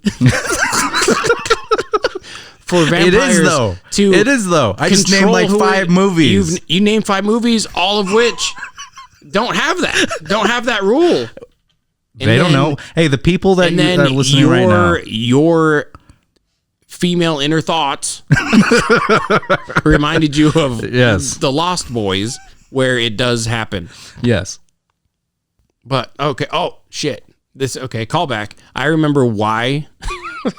For vampires, It is though. It is though. I just named like 5 movies. You named 5 movies, all of which don't have that rule. They don't know. Hey, the people that are listening right now. Your female inner thoughts reminded you of the Lost Boys, where it does happen. Yes. But okay. Oh shit. Callback. I remember why,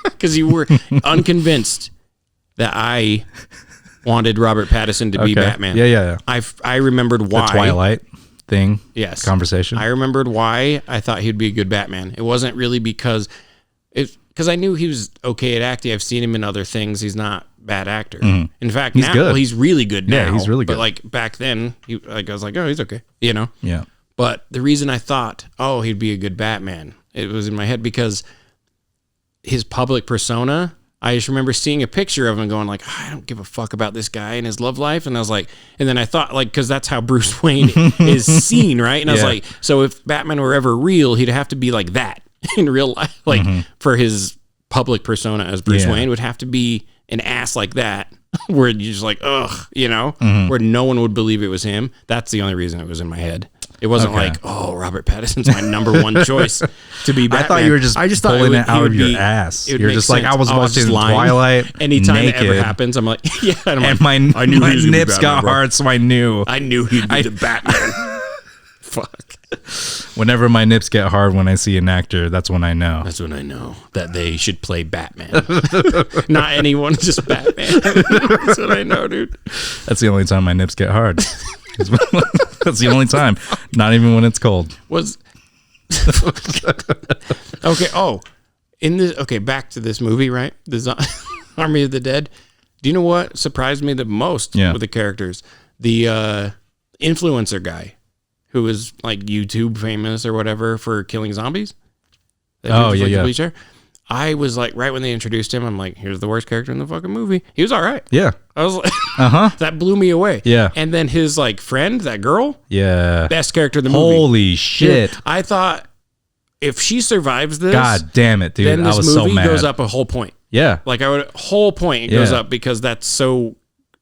because you were unconvinced that I wanted Robert Pattinson to be Batman. Yeah. I remembered why. The Twilight thing. Yes. Conversation. I remembered why I thought he'd be a good Batman. It wasn't really because I knew he was okay at acting. I've seen him in other things. He's not a bad actor. Mhm. In fact, He's now good. he's really good now. Yeah, he's really good. But like back then, I was like, oh, he's okay. You know? Yeah. But the reason I thought, oh, he'd be a good Batman, it was in my head because his public persona, I just remember seeing a picture of him and going like, I don't give a fuck about this guy and his love life. And I was like, and then I thought like, because that's how Bruce Wayne is seen, right? And I was like, so if Batman were ever real, he'd have to be like that in real life. Like for his public persona as Bruce Wayne would have to be an ass like that. Where you're just like, ugh, you know, where no one would believe it was him. That's the only reason it was in my head. It wasn't like, oh, Robert Pattinson's my number one choice to be Batman. I thought you were just pulling it out of your ass. You're just like, I was watching Twilight. Anytime naked, it ever happens, I'm like, yeah. And and my nips got hard, so I knew he'd be the Batman. Fuck. Whenever my nips get hard when I see an actor, that's when I know. That's when I know that they should play Batman. Not anyone, just Batman. That's what I know, dude. That's the only time my nips get hard. That's the only time. Not even when it's cold. Okay. Oh, back to this movie, right? The Army of the Dead. Do you know what surprised me the most with the characters? The influencer guy who was like YouTube famous or whatever for killing zombies. Oh, yeah. I was like, right when they introduced him, I'm like, here's the worst character in the fucking movie. He was all right. Yeah. I was like, that blew me away. Yeah. And then his like friend, that girl. Yeah. Best character in the movie. Holy shit. Dude, I thought if she survives this. God damn it, dude. Then this I was movie so mad. goes up a whole point. Yeah. Like whole point goes up because that's so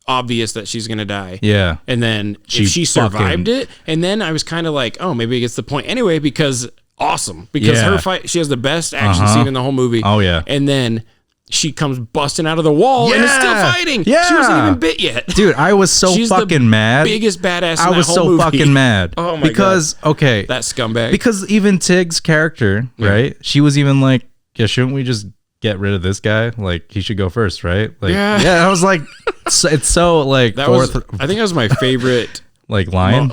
obvious that she's going to die. Yeah. And then if she survived it, and then I was kind of like, oh, maybe it gets the point anyway because awesome. Because her fight, she has the best action scene in the whole movie. Oh, yeah. And then she comes busting out of the wall and is still fighting. Yeah. She wasn't even bit yet. Dude, I was so She's fucking mad. Biggest badass in I was that whole so movie. fucking mad. Oh my because, God. okay. That scumbag. Because even Tig's character, right? She was even like, yeah, shouldn't we just get rid of this guy? Like, he should go first, right? Like, yeah. I was like, it's so like I think that was my favorite like line.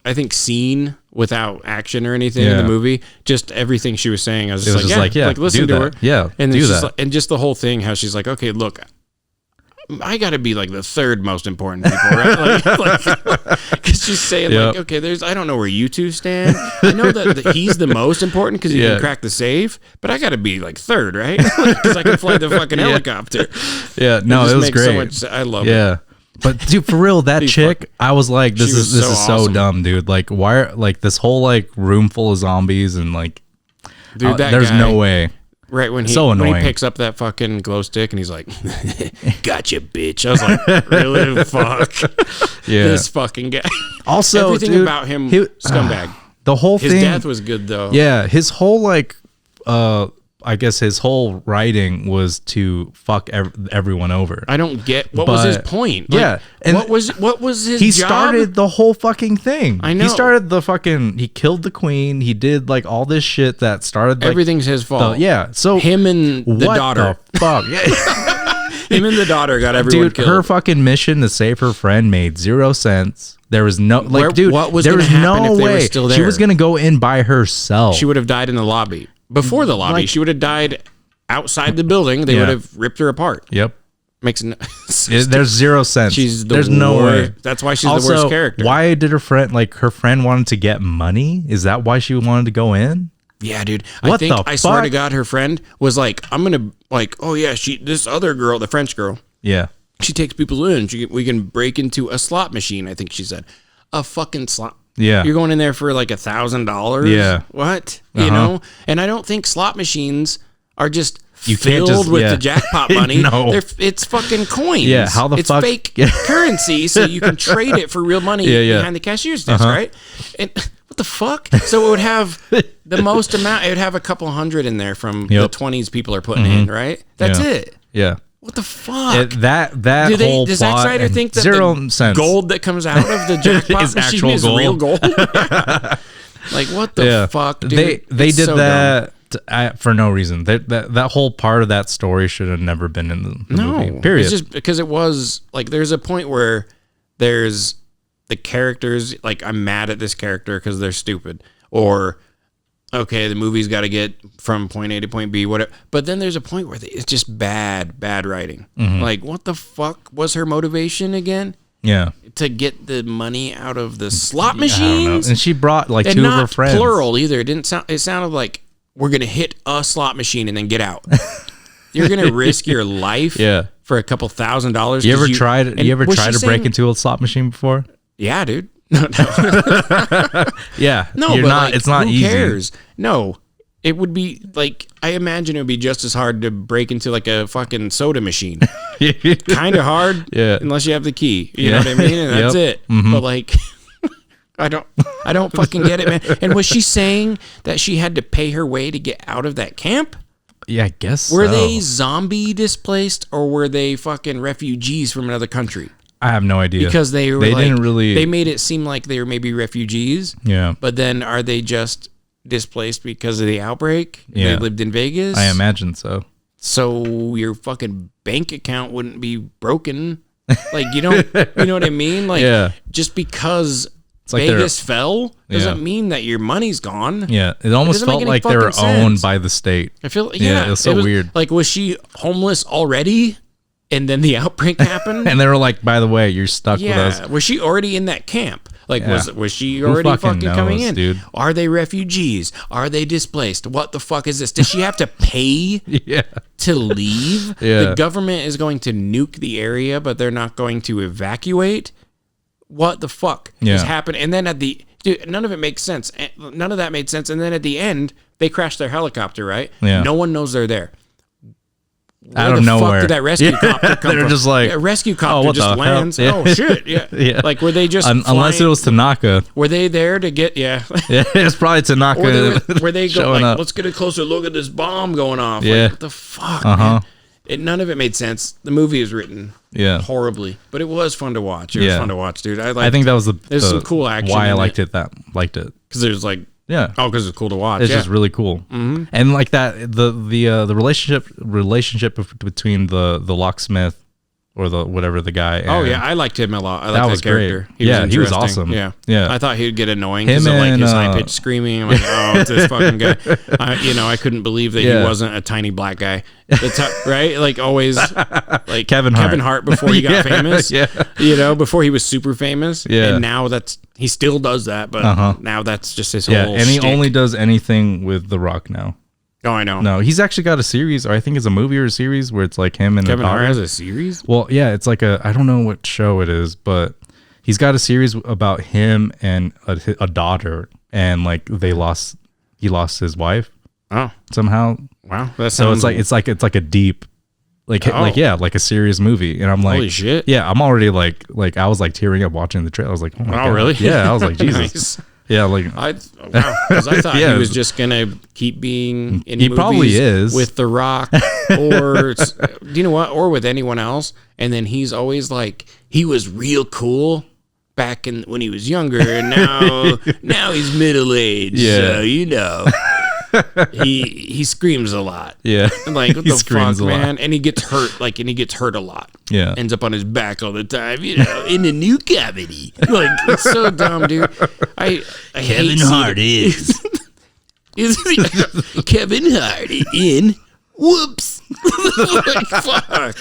I think scene without action or anything in the movie. Just everything she was saying. I was just like, listen to her. Yeah. And do then that. And just the whole thing, how she's like, okay, look, I got to be like the third most important people, right? Because she's saying like, okay, I don't know where you two stand. I know that he's the most important because he can crack the safe, but I got to be like third, right? Because I can fly the fucking helicopter. Yeah, no, it was great. So much, I love it. Yeah. But dude, for real, that chick, I was like, this is so dumb, dude. Like, why are like this whole like room full of zombies and like, dude, there's no way. Right when he picks up that fucking glow stick and he's like, "Gotcha, bitch." I was like, "Really? Fuck, this fucking guy." Also, everything dude, about him, scumbag. The whole his thing. His death was good though. Yeah, his whole like, I guess his whole writing was to fuck everyone over. I don't get what was his point. Like, yeah, and what was his? He job? Started the whole fucking thing. I know. He started the fucking. He killed the queen. He did like all this shit that started. Like, everything's his fault. So him and the daughter. The fuck. Him and the daughter got everyone killed. Her fucking mission to save her friend made 0 sense. There was no what was there was no way they were still there? She was gonna go in by herself. She would have died in the lobby. Before the lobby, she would have died outside the building. They would have ripped her apart. Yep. Makes no there's 0 sense. There's no way. That's why she's also, the worst character. Why did her friend wanted to get money? Is that why she wanted to go in? Yeah, dude. I swear to God, her friend was like, I'm gonna like, oh yeah, this other girl, the French girl. Yeah. She takes people in. We can break into a slot machine. I think she said, a fucking slot. Yeah. You're going in there for like $1,000. Yeah. What? You know? And I don't think slot machines are just filled with the jackpot money. No. It's fucking coins. Yeah. How the fuck? It's fake currency, so you can trade it for real money behind the cashier's desk, right? And what the fuck? So it would have the most amount. It would have a couple hundred in there from the 20s people are putting in, right? That's it. Yeah. What the fuck? Does Zack Snyder think that 0 sense. Gold that comes out of the jackpot is machine actual is gold? real gold? Like what the fuck, dude? They did so that for no reason. That whole part of that story should have never been in the movie. Period. It's just because it was like there's a point where there's the characters like I'm mad at this character because they're stupid, or okay, the movie's got to get from point A to point B, whatever. But then there's a point where it's just bad writing. Mm-hmm. Like, what the fuck was her motivation again? Yeah. To get the money out of the slot machines? And she brought like two of her friends. And not plural either. It sounded like we're going to hit a slot machine and then get out. You're going to risk your life for a couple $1,000. You ever tried to break into a slot machine before? Yeah, dude. Yeah. No, but not. It's not who easy. Cares? No, it would be like I imagine it would be just as hard to break into like a fucking soda machine. Kind of hard, unless you have the key. You know what I mean? And that's it. Mm-hmm. But like, I don't fucking get it, man. And was she saying that she had to pay her way to get out of that camp? Yeah, I guess Were they zombie displaced or were they fucking refugees from another country? I have no idea. Because they didn't really... They made it seem like they were maybe refugees. Yeah. But then are they just displaced because of the outbreak? Yeah. They lived in Vegas? I imagine so. So your fucking bank account wouldn't be broken. Like, you know what I mean? Like, just because like Vegas fell doesn't mean that your money's gone. Yeah, it almost felt like they were owned by the state. I feel, it was so weird. Like, was she homeless already? And then the outbreak happened? And they were like, by the way, you're stuck with us. Was she already in that camp? Like, was she already fucking coming in? Dude? Are they refugees? Are they displaced? What the fuck is this? Does she have to pay to leave? The government is going to nuke the area, but they're not going to evacuate? What the fuck is happening? And then none of it makes sense. None of that made sense. And then at the end, they crashed their helicopter, right? Yeah. No one knows they're there. Out of nowhere. Fuck did that rescue copter come They're from? just like, a rescue copter just lands. Oh shit! Yeah. Like, were they just unless it was Tanaka? Were they there to get? Yeah, it's probably Tanaka. Where they go? Like, up. let's get a closer look at this bomb going off. Yeah. Like, what the fuck? Man? None of it made sense. The movie is written horribly, but it was fun to watch. It was fun to watch, dude. I think that was there's some cool action. Why I liked it. Because there's like. Yeah. Oh, because it's cool to watch. It's just really cool. Mm-hmm. And like that, the relationship between the locksmith or the whatever the guy. I liked him a lot. I liked that character. Great. He was awesome. Yeah. I thought he'd get annoying because of like his high pitched screaming. I'm like, it's this fucking guy. I couldn't believe that he wasn't a tiny black guy. Right? Like always, like Kevin Hart before he got famous. Before he was super famous. Yeah. And now he still does that, but now that's just his whole and he shtick. only does anything with The Rock now. Oh, I know. No, he's actually got a series, or I think it's a movie or a series where it's like him and Kevin Hart has a series? Well, yeah, it's like I don't know what show it is, but he's got a series about him and a daughter, and like he lost his wife. Oh, somehow. Wow. So it's like a deep, like a serious movie, and I'm like, holy shit. Yeah, I'm already like I was like tearing up watching the trailer. I was like, oh my God. Really? Yeah, I was like, Jesus. Nice. Yeah, like because I thought he was just gonna keep being in he movies probably is with The Rock, or do you know what, or with anyone else, and then he's always like he was real cool back when he was younger, and now he's middle aged. Yeah, so, he screams a lot. Yeah, like what the fuck, man? And he gets hurt, a lot. Yeah, ends up on his back all the time. In the new cavity. Like it's so dumb, dude. I Kevin Hart is Kevin Hart in whoops. Like, fuck.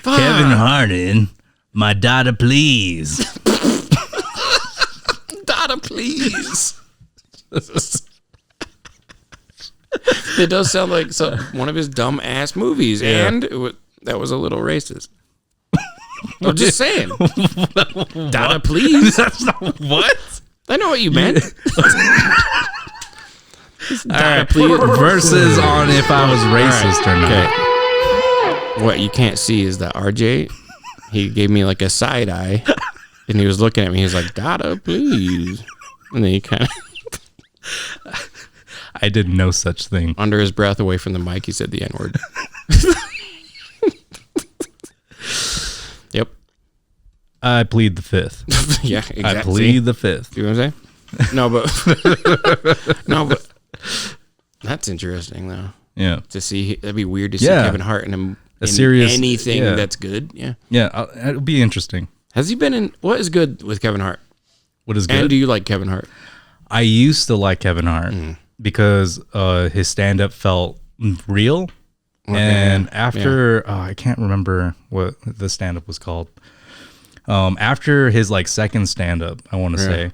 Kevin Hart in my daughter, please. Daughter, please. It does sound like one of his dumb ass movies, and that was a little racist. I'm just saying. Dada, please. That's not what? I know what you meant. Dada, please. Versus on if I was racist or not. Okay. What you can't see is that RJ, he gave me like a side eye, and he was looking at me. He's like, Dada, please. And then he kind of... I did no such thing. Under his breath, away from the mic, he said the N-word. Yep. I plead the fifth. Yeah, exactly. I plead the fifth. You know what I'm saying? No, but that's interesting though. Yeah. To see, that'd be weird to see Kevin Hart in serious anything that's good. Yeah. Yeah, it'll be interesting. Has he been in? What is good with Kevin Hart? What is good? And do you like Kevin Hart? I used to like Kevin Hart because his stand-up felt real. Okay. And after I can't remember what the stand-up was called. After his like second stand-up, I want to say,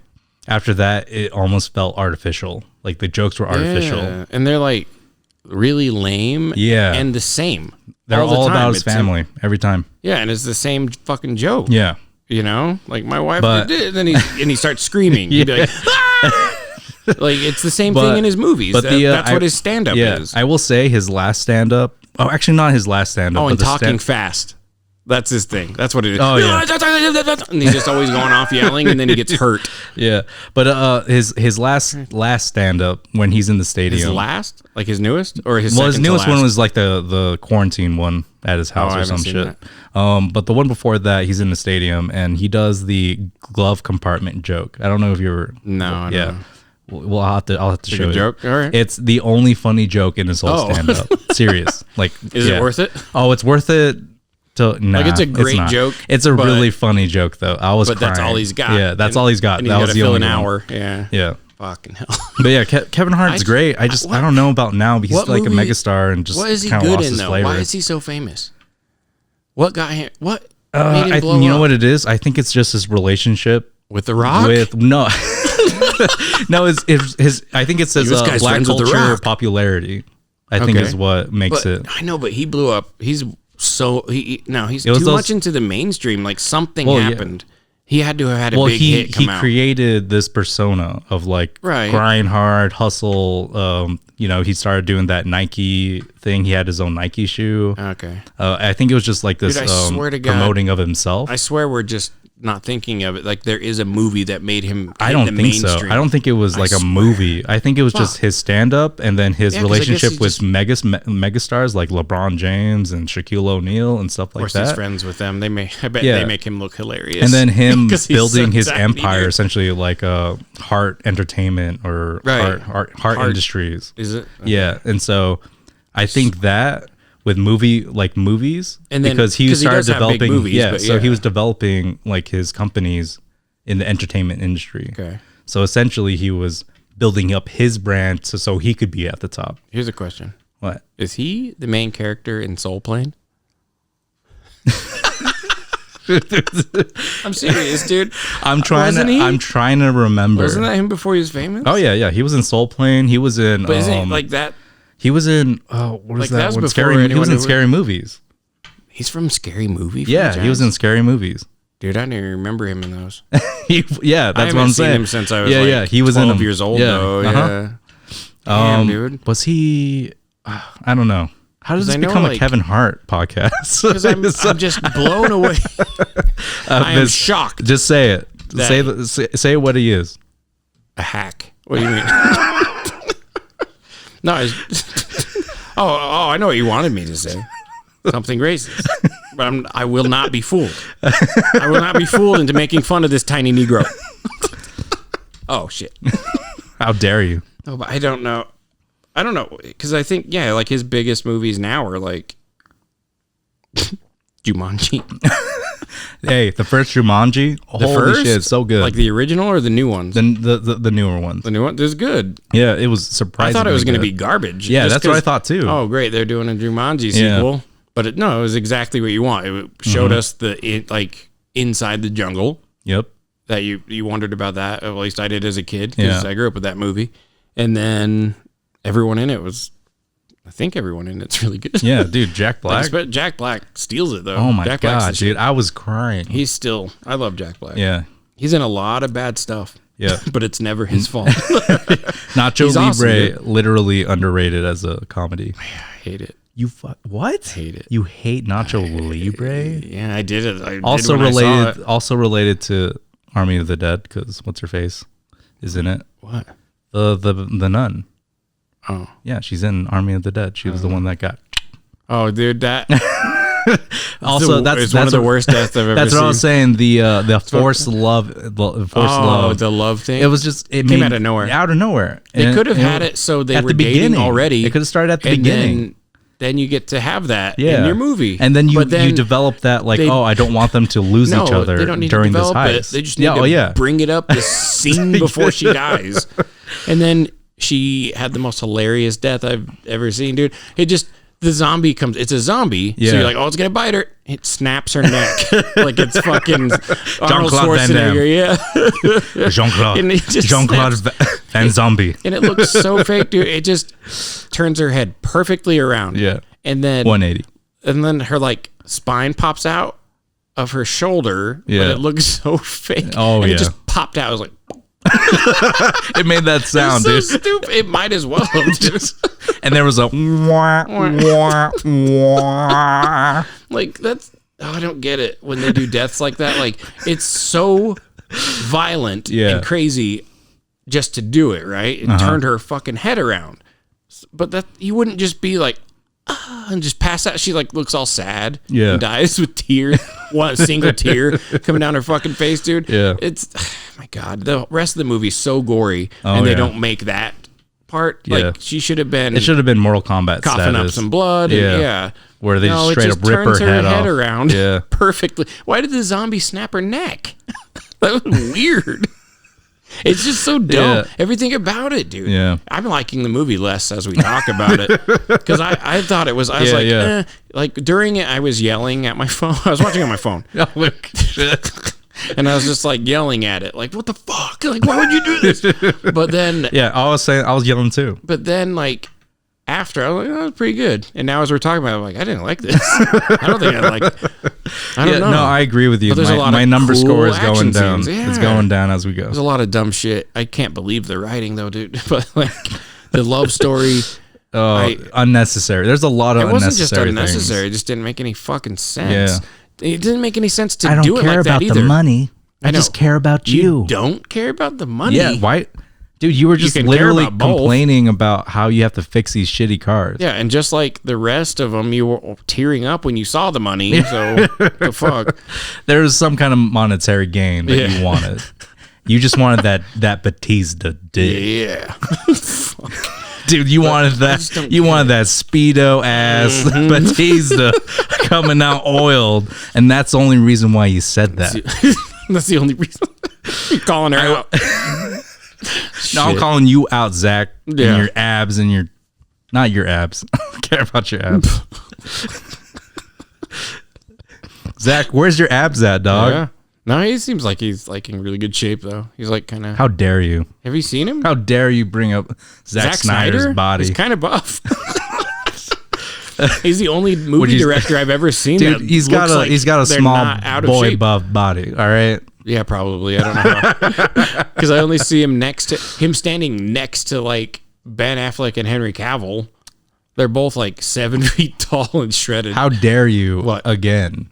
after that it almost felt artificial. Like the jokes were artificial, and they're like really lame. Yeah, and the same. They're all about his family every time. Yeah, and it's the same fucking joke. Yeah, you know, like my wife did, and he starts screaming. He'd be like, ah! Like it's the same thing in his movies. But that's what his stand-up is. I will say his last stand-up. Oh, actually, not his last stand-up. Oh, and talking fast. That's his thing. That's what it is. Oh, yeah. And he's just always going off yelling, and then he gets hurt. Yeah, but his last stand up when he's in the stadium. His last, like his newest, or his his second newest to last? one was like the quarantine one at his house I or haven't some seen shit. But the one before that, he's in the stadium and he does the glove compartment joke. I don't know if you ever. No, I don't know. Well, I'll have to show you. Joke. All right. It's the only funny joke in his whole stand up. Serious. Like, Is it worth it? Oh, it's worth it. Nah, Like, it's a great not. joke, It's a really funny joke though. I was But crying. that's all he's got. Yeah, that's all he's got. And That he's was got the to fill only an one. hour. Yeah. Yeah. Fucking hell. But yeah, Kevin Hart's great. I don't know about now because What he's like a movie- megastar and just What is he kind of good lost in his though? flavor. Why is he so famous? What got him? What made him I, blow you know up? what it is? I think it's just his relationship With The Rock? with no, no. His I think it's his This guy's black friends with The culture Rock. popularity. I think Okay. is what makes But it. I know, but he blew up. He's so he's It was too those- much into the mainstream. Like something Well, yeah. happened. He had to have had a Well, big he hit come out. created this persona of like Right. grind hard, hustle. He started doing that Nike thing. He had his own Nike shoe. Okay. I think it was just like this Dude, I swear to God. promoting of himself. I swear we're just not thinking of it. Like there is a movie that made him. I hit don't the think so. mainstream. I don't think it was like a swear. movie. I think it was just his stand up and then his Yeah, 'cause I guess relationship he with just- megastars like LeBron James and Shaquille O'Neal and stuff Of like course, he's that. friends with them. I bet Yeah. they make him look hilarious. And then him 'Cause he's building so his tiny, empire, dude. essentially like Heart Entertainment or Right. Heart Industries. Is it? Yeah, and so I think that with movies, And then- because he 'cause he started does have big developing, movies, but so he yeah. was developing like his companies in the entertainment industry. Okay. So essentially, he was building up his brand so he could be at the top. Here's a question: What? Is he the main character in Soul Plane? I'm serious, dude. I'm trying Wasn't he? to remember. Wasn't that him before he was famous? Oh yeah. He was in Soul Plane. He was in. But isn't it like that? He was in. What was Like, that? that was one? before Scary. He anyone was in knew- Scary Movies. He's from Scary Movie. Yeah, he was franchise? in Scary Movies. Dude, I didn't even remember him in those. Yeah, I that's what haven't I'm seen saying. him since I was yeah, he was 12 in them. years old, Yeah, though. uh-huh. Yeah. Damn, dude. Was he? I don't know. How does 'Cause this I know, become a like- Kevin Hart podcast? Because I'm just blown away. I am this- shocked. Just say it. That- Say what he is. A hack. What do you mean? No. I know what you wanted me to say. Something racist. But I will not be fooled. I will not be fooled into making fun of this tiny Negro. Oh, shit. How dare you? Oh, but I don't know. Because I think, like his biggest movies now are like Jumanji. Hey, the first Jumanji. Holy first? shit, so good. Like the original or the new ones? the newer ones. The new one? This is good. Yeah, it was I surprising. thought it was going to be garbage. Yeah, just that's what I 'cause- thought too. Oh, great. They're doing a Jumanji Yeah. sequel. But it was exactly what you want. It showed us inside the jungle Yep. that you wondered about that. At least I did as a kid because Yeah. I grew up with that movie. And then everyone in it I think everyone in it's really good. Yeah, dude, Jack Black. But Jack Black steals it though. Oh my Jack Black's god, the shit. dude, I was crying. I love Jack Black. Yeah. He's in a lot of bad stuff. Yeah. But it's never his fault. Nacho He's awesome, Libre, dude. literally underrated as a comedy. I hate it. What? Hate it. You hate Nacho Libre? Yeah, I did it. I Also did when I saw related. it. Also related to Army of the Dead because what's her face is in it. What? The nun. Oh. Yeah, she's in Army of the Dead. She was the one that got. Oh, dude, that Also, it's one of the worst deaths I've ever That's seen. what I was saying. The forced love. The love thing. It was just it Came made, out of nowhere. Out of nowhere. They And could have had it so they at were the dating beginning already. It could have started at the and beginning. Then you get to have that Yeah. in your movie. And then you But then develop that like, they- I don't want them to lose no, each other they don't need during to this develop it. heist. They just need to bring it up the scene before she dies. And then she had the most hilarious death I've ever seen, dude. The zombie comes. It's a zombie. Yeah. So you're like, it's going to bite her. It snaps her neck. Like it's fucking Arnold Jean-Claude Van Damme. Schwarzenegger. Yeah. Jean-Claude. And it just Jean-Claude snaps. Van Zombie. And it looks so fake, dude. It just turns her head perfectly around. Yeah. And then 180. And then her like spine pops out of her shoulder. Yeah. But it looks so fake. Oh, and yeah. it just popped out. I was like, It made that sound, so dude. stupid. It might as well have just And there was a wah, wah, wah. like that's I don't get it when they do deaths like that. Like, it's so violent and crazy just to do it, right? It turned her fucking head around. But that you wouldn't just be like, and just pass out. She like looks all sad and dies with tears. One single tear coming down her fucking face, dude. Yeah. It's, my God, the rest of the movie's so gory and they don't make that part. Like, she should have been. It should have been Mortal Kombat coughing up some blood. And, where they just straight up rip her head around perfectly. Why did the zombie snap her neck? That was weird. It's just so dumb. Everything about it, dude. Yeah. I'm liking the movie less as we talk about it. Because I thought it was, I was like, like during it, I was yelling at my phone. I was watching on my phone. And I was just like yelling at it. Like, what the fuck? Like, why would you do this? But then. Yeah, I was yelling too. But then, like, after, I was like, that was pretty good. And now as we're talking about it, I'm like, I didn't like this. I don't think I like it. I don't know. No, I agree with you. My number score is going down. It's going down as we go. There's a lot of dumb shit. I can't believe the writing, though, dude. But, like, the love story. Unnecessary. There's a lot of unnecessary. It wasn't just unnecessary. It just didn't make any fucking sense. It didn't make any sense to do it like that either. I don't care about the money. I just care about you. You don't care about the money? Yeah, why? Dude, you were just literally complaining about how you have to fix these shitty cars. Yeah, and just like the rest of them, you were tearing up when you saw the money. So, the fuck? There was some kind of monetary gain that you wanted. You just wanted that Batista dick. Yeah. Dude, you wanted that. You wanted that Speedo ass Batista coming out oiled, and that's the only reason why you said that. That's the only reason. You're calling her out. No, I'm calling you out, Zach. And your abs and your, not your abs. I don't care about your abs. Zach, where's your abs at, dog? Yeah. No, he seems like he's like in really good shape though. He's like kind of. How dare you? Have you seen him? How dare you bring up Zack Snyder's body? He's kind of buff. He's the only movie director I've ever seen. Dude, he's got a small boy buff body. All right. Yeah, probably. I don't know because I only see him standing next to like Ben Affleck and Henry Cavill. They're both like 7 feet tall and shredded. How dare you? What again?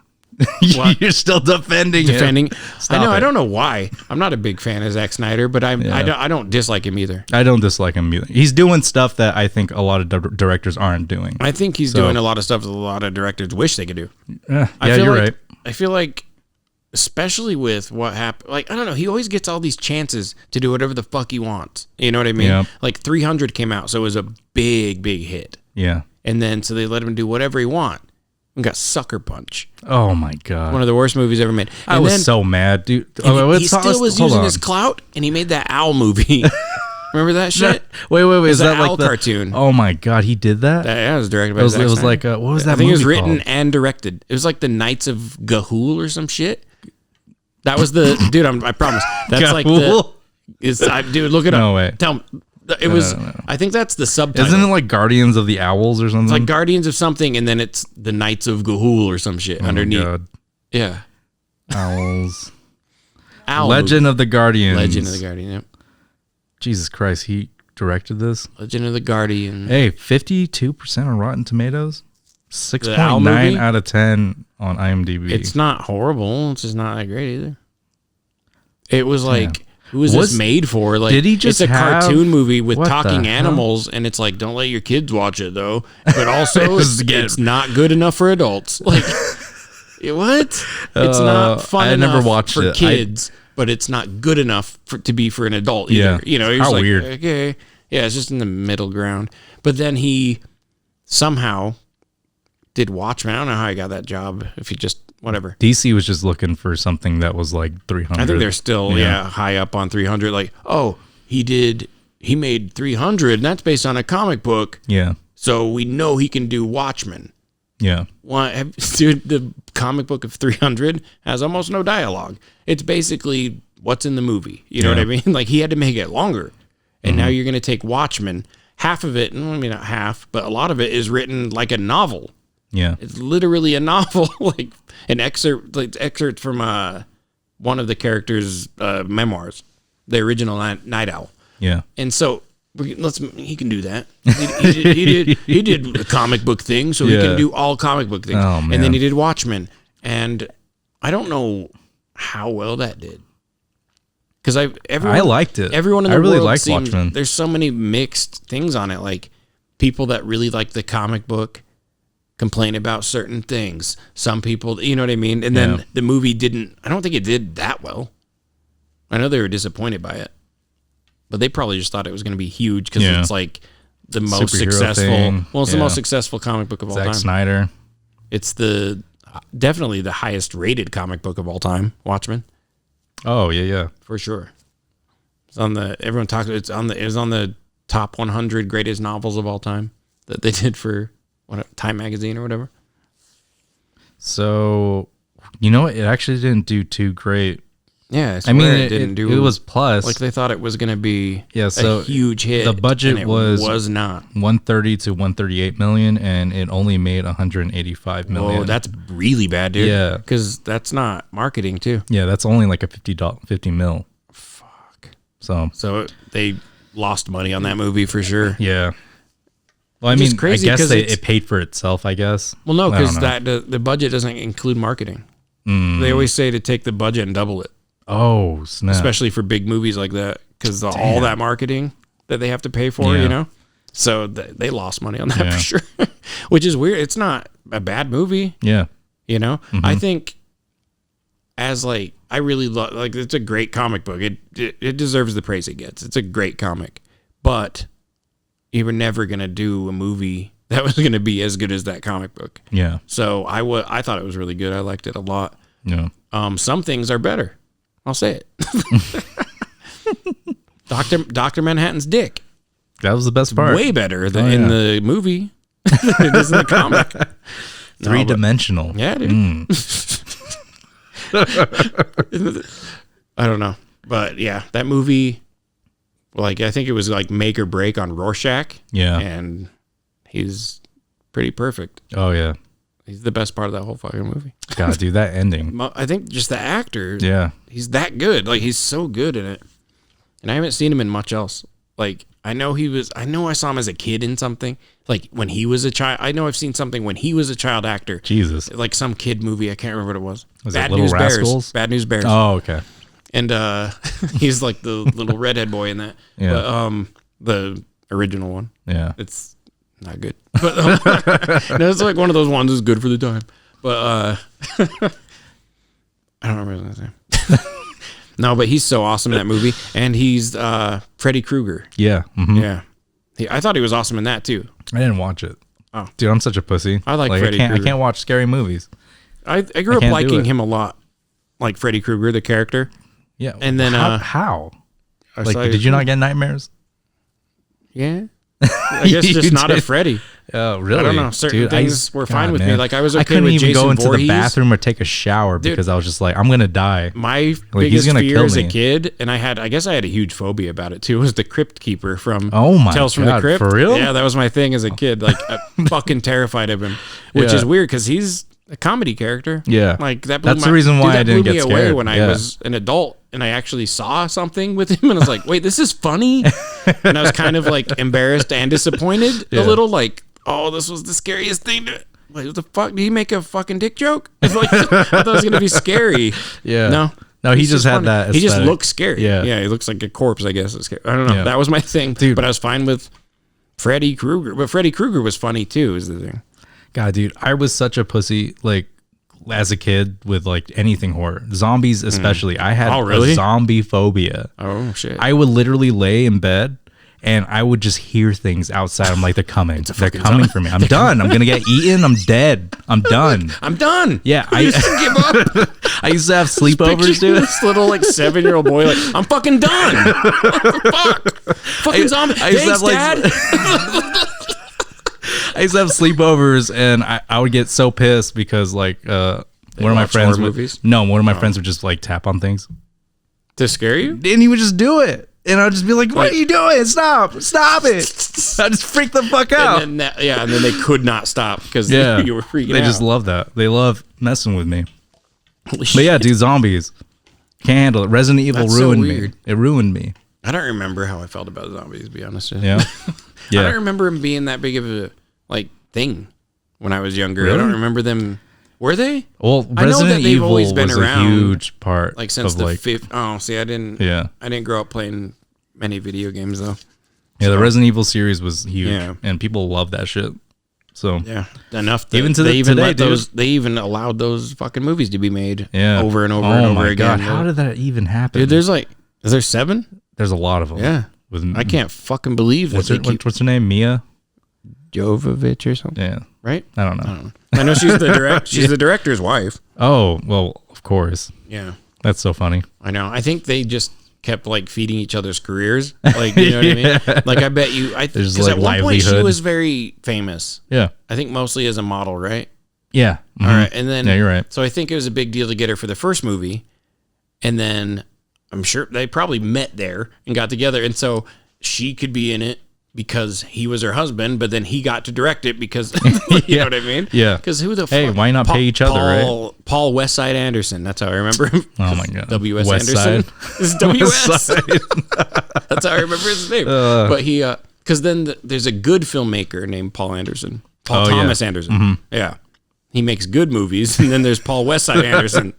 You're still defending him. I know. I don't know why. I'm not a big fan of Zack Snyder, but I don't dislike him either. I don't dislike him either. He's doing stuff that I think a lot of directors aren't doing. I think he's doing a lot of stuff that a lot of directors wish they could do. You're right. I feel like, especially with what happened, like, I don't know, he always gets all these chances to do whatever the fuck he wants. You know what I mean? Yep. Like 300 came out, so it was a big hit. Yeah. And then so they let him do whatever he want. We got Sucker Punch. Oh my God. One of the worst movies ever made. I was so mad, dude. He still was using his clout, and he made that Owl movie. Remember that shit? Wait. Is that Owl like the cartoon? Oh my God, he did that? Yeah, it was directed by Zack Snyder. It was like, what was that movie? I think it was written called? And directed. It was like the Knights of Ga'Hoole or some shit. That was the dude. I promise. That's Ga'Hoole? Like dude. Look it up. No way. Tell me. It was. No. I think that's the subtitle. Isn't it like Guardians of the Owls or something? It's like Guardians of something, and then it's the Knights of Ga'Hoole or some shit underneath. God. Yeah. Owls. Owl Legend of the Guardians. Legend of the Guardian. Yep. Jesus Christ, he directed this. Legend of the Guardian. Hey, 52% on Rotten Tomatoes. 6.9 out of 10 on IMDb. It's not horrible. It's just not that great either. It was like. Who was this made for? Like, did he just it's a cartoon movie with talking animals, and it's like, don't let your kids watch it though. But also, it's not good enough for adults. Like, what? It's not fun enough for kids, but it's not good enough to be for an adult either. Yeah. You know, you're How like, weird. Okay, yeah, it's just in the middle ground. But then he somehow did Watchmen. I don't know how he got that job. If he just whatever. DC was just looking for something that was like 300. I think they're still high up on 300. Like, oh, he made 300, and that's based on a comic book. Yeah. So we know he can do Watchmen. Yeah. Dude, the comic book of 300 has almost no dialogue. It's basically what's in the movie. You know what I mean? Like, he had to make it longer. And now you're going to take Watchmen. Half of it, I mean, not half, but a lot of it is written like a novel. Yeah. It's literally a novel, like an excerpt from one of the characters' memoirs, the original Night Owl. Yeah. And so he can do that. He did the comic book thing, so he can do all comic book things. Oh, man. And then he did Watchmen. And I don't know how well that did. Because I liked it. Everyone in the really world liked Watchmen. There's so many mixed things on it. Like people that really like the comic book complain about certain things. Some people, you know what I mean? And then the movie I don't think it did that well. I know they were disappointed by it. But they probably just thought it was going to be huge because it's like the most successful. Thing. Well, it's the most successful comic book of all time. Snyder. It's definitely the highest rated comic book of all time. Watchmen. Oh yeah, for sure. It's on the it was on the top 100 greatest novels of all time that they did for Time magazine or whatever. So, it actually didn't do too great. Yeah, I mean, it didn't do. It was plus. Like they thought it was going to be a huge hit. The budget was not 130 to 138 million, and it only made 185 million. Oh, that's really bad, dude. Yeah, because that's not marketing too. Yeah, that's only like a 50 mil. Fuck. So they lost money on that movie for sure. Yeah. Well, I mean, crazy I guess it paid for itself. I guess. Well, no, because the budget doesn't include marketing. They always say to take the budget and double it. Oh, snap. Especially for big movies like that, because all that marketing that they have to pay for, So they lost money on that for sure, which is weird. It's not a bad movie. Yeah. I think I really love, it's a great comic book. It deserves the praise it gets. It's a great comic, but you were never going to do a movie that was going to be as good as that comic book. Yeah. So I thought it was really good. I liked it a lot. Yeah. Some things are better. I'll say it. Dr. Manhattan's dick. That was the best part. Way better than in the movie than it is in the comic. Three-dimensional. Yeah, dude. I don't know. But yeah, that movie, I think it was like make or break on Rorschach. Yeah. And he's pretty perfect. Oh, yeah. He's the best part of that whole fucking movie. God, dude, that ending. I think just the actor. Yeah. He's that good. He's so good in it. And I haven't seen him in much else. I know I saw him as a kid in something. When he was a child. I know I've seen something when he was a child actor. Jesus. Some kid movie. I can't remember what it was. Was it Little Rascals? Bad News Bears. Oh, okay. And he's like the little redhead boy in that. Yeah. But, the original one. Yeah. It's not good. But no, it's like one of those ones that's good for the time. But I don't remember his name. No, but he's so awesome in that movie, and he's Freddy Krueger. Yeah. Mm-hmm. Yeah. I thought he was awesome in that too. I didn't watch it. Oh, dude, I'm such a pussy. I like Freddy Krueger. I can't watch scary movies. I grew up liking him a lot, like Freddy Krueger, the character. Yeah. And then how? Did you not get nightmares? Yeah. I guess just not a Freddy. Oh, really? I don't know. Certain things were fine with me. I was okay I couldn't with even Jason go into Voorhees. the bathroom or take a shower because I was just like, I'm gonna die. My biggest fear as a kid, and I guess I had a huge phobia about it too, was the Crypt Keeper from Tales from the Crypt. For real? Yeah, that was my thing as a kid. I'm fucking terrified of him, which is weird because he's a comedy character. Yeah, that's the reason why I didn't get scared. Away when I was an adult. And I actually saw something with him, and I was like, "Wait, this is funny." And I was kind of embarrassed and disappointed a little. Oh, this was the scariest thing. What the fuck? Did he make a fucking dick joke? I thought it was gonna be scary. Yeah. No, he just had funny. That. Aesthetic. He just looks scary. Yeah. Yeah, he looks like a corpse. I guess. I don't know. Yeah. That was my thing, dude. But I was fine with Freddy Krueger. But Freddy Krueger was funny too. Is the thing. God, dude, I was such a pussy. As a kid with anything horror, zombies especially. I had a zombie phobia. Oh shit! I would literally lay in bed and I would just hear things outside. I'm like, they're coming. They're coming for me. I'm done. I'm gonna get eaten. I'm dead. I'm done. I'm done. Yeah, I used to give up. I used to have sleepovers, dude. This little 7-year-old boy, I'm fucking done. What the fuck? Fucking zombie. Thanks, Dad. I used to have sleepovers, and I would get so pissed because one of my friends one of my friends would just tap on things to scare you, and he would just do it, and I'd just be like, "What are you doing? Stop it!" I just freaked the fuck out. And then they could not stop because you were freaking out. They just love that. They love messing with me. But yeah, dude, zombies can't handle it. Resident Evil ruined me. It ruined me. I don't remember how I felt about zombies, to be honest with you. Yeah. I don't remember them being that big of a thing when I was younger. Really? I don't remember them Were they? Well, I know Resident that they've Evil always been was around, a huge part. Like since of the like, fifth. Oh, see, I didn't grow up playing many video games though. Yeah, the Resident Evil series was huge, Yeah. and people love that shit. So yeah, enough. That even to they even today, let those. They even allowed those fucking movies to be made. Yeah. Over and over Oh and over my again. God, how did that even happen? Dude, there's like, is there 7? There's a lot of them. Yeah. With, I can't fucking believe that. what's her name? Mia Jovovich or something. Yeah. Right? I don't know. I know she's the she's the director's wife. Oh, well, of course. Yeah. That's so funny. I know. I think they just kept like feeding each other's careers. Like, you know what I mean? Like, I bet you, There's because like at one point she livelihood. was very famous. Yeah. I think mostly as a model, right? Yeah. All right. And then, Yeah, you're right. So I think it was a big deal to get her for the first movie. And then I'm sure they probably met there and got together. And so she could be in it because he was her husband, but then he got to direct it because, you know what I mean? Yeah. Because who the fuck? Hey, why not pay each other, right? Paul Westside Anderson. That's how I remember him. Oh my God. W.S. West Anderson. Side. This is W.S. West Side. That's how I remember his name. But he, because then there's a good filmmaker named Paul Anderson. Paul Thomas Anderson. Mm-hmm. Yeah. He makes good movies. And then there's Paul Westside Anderson,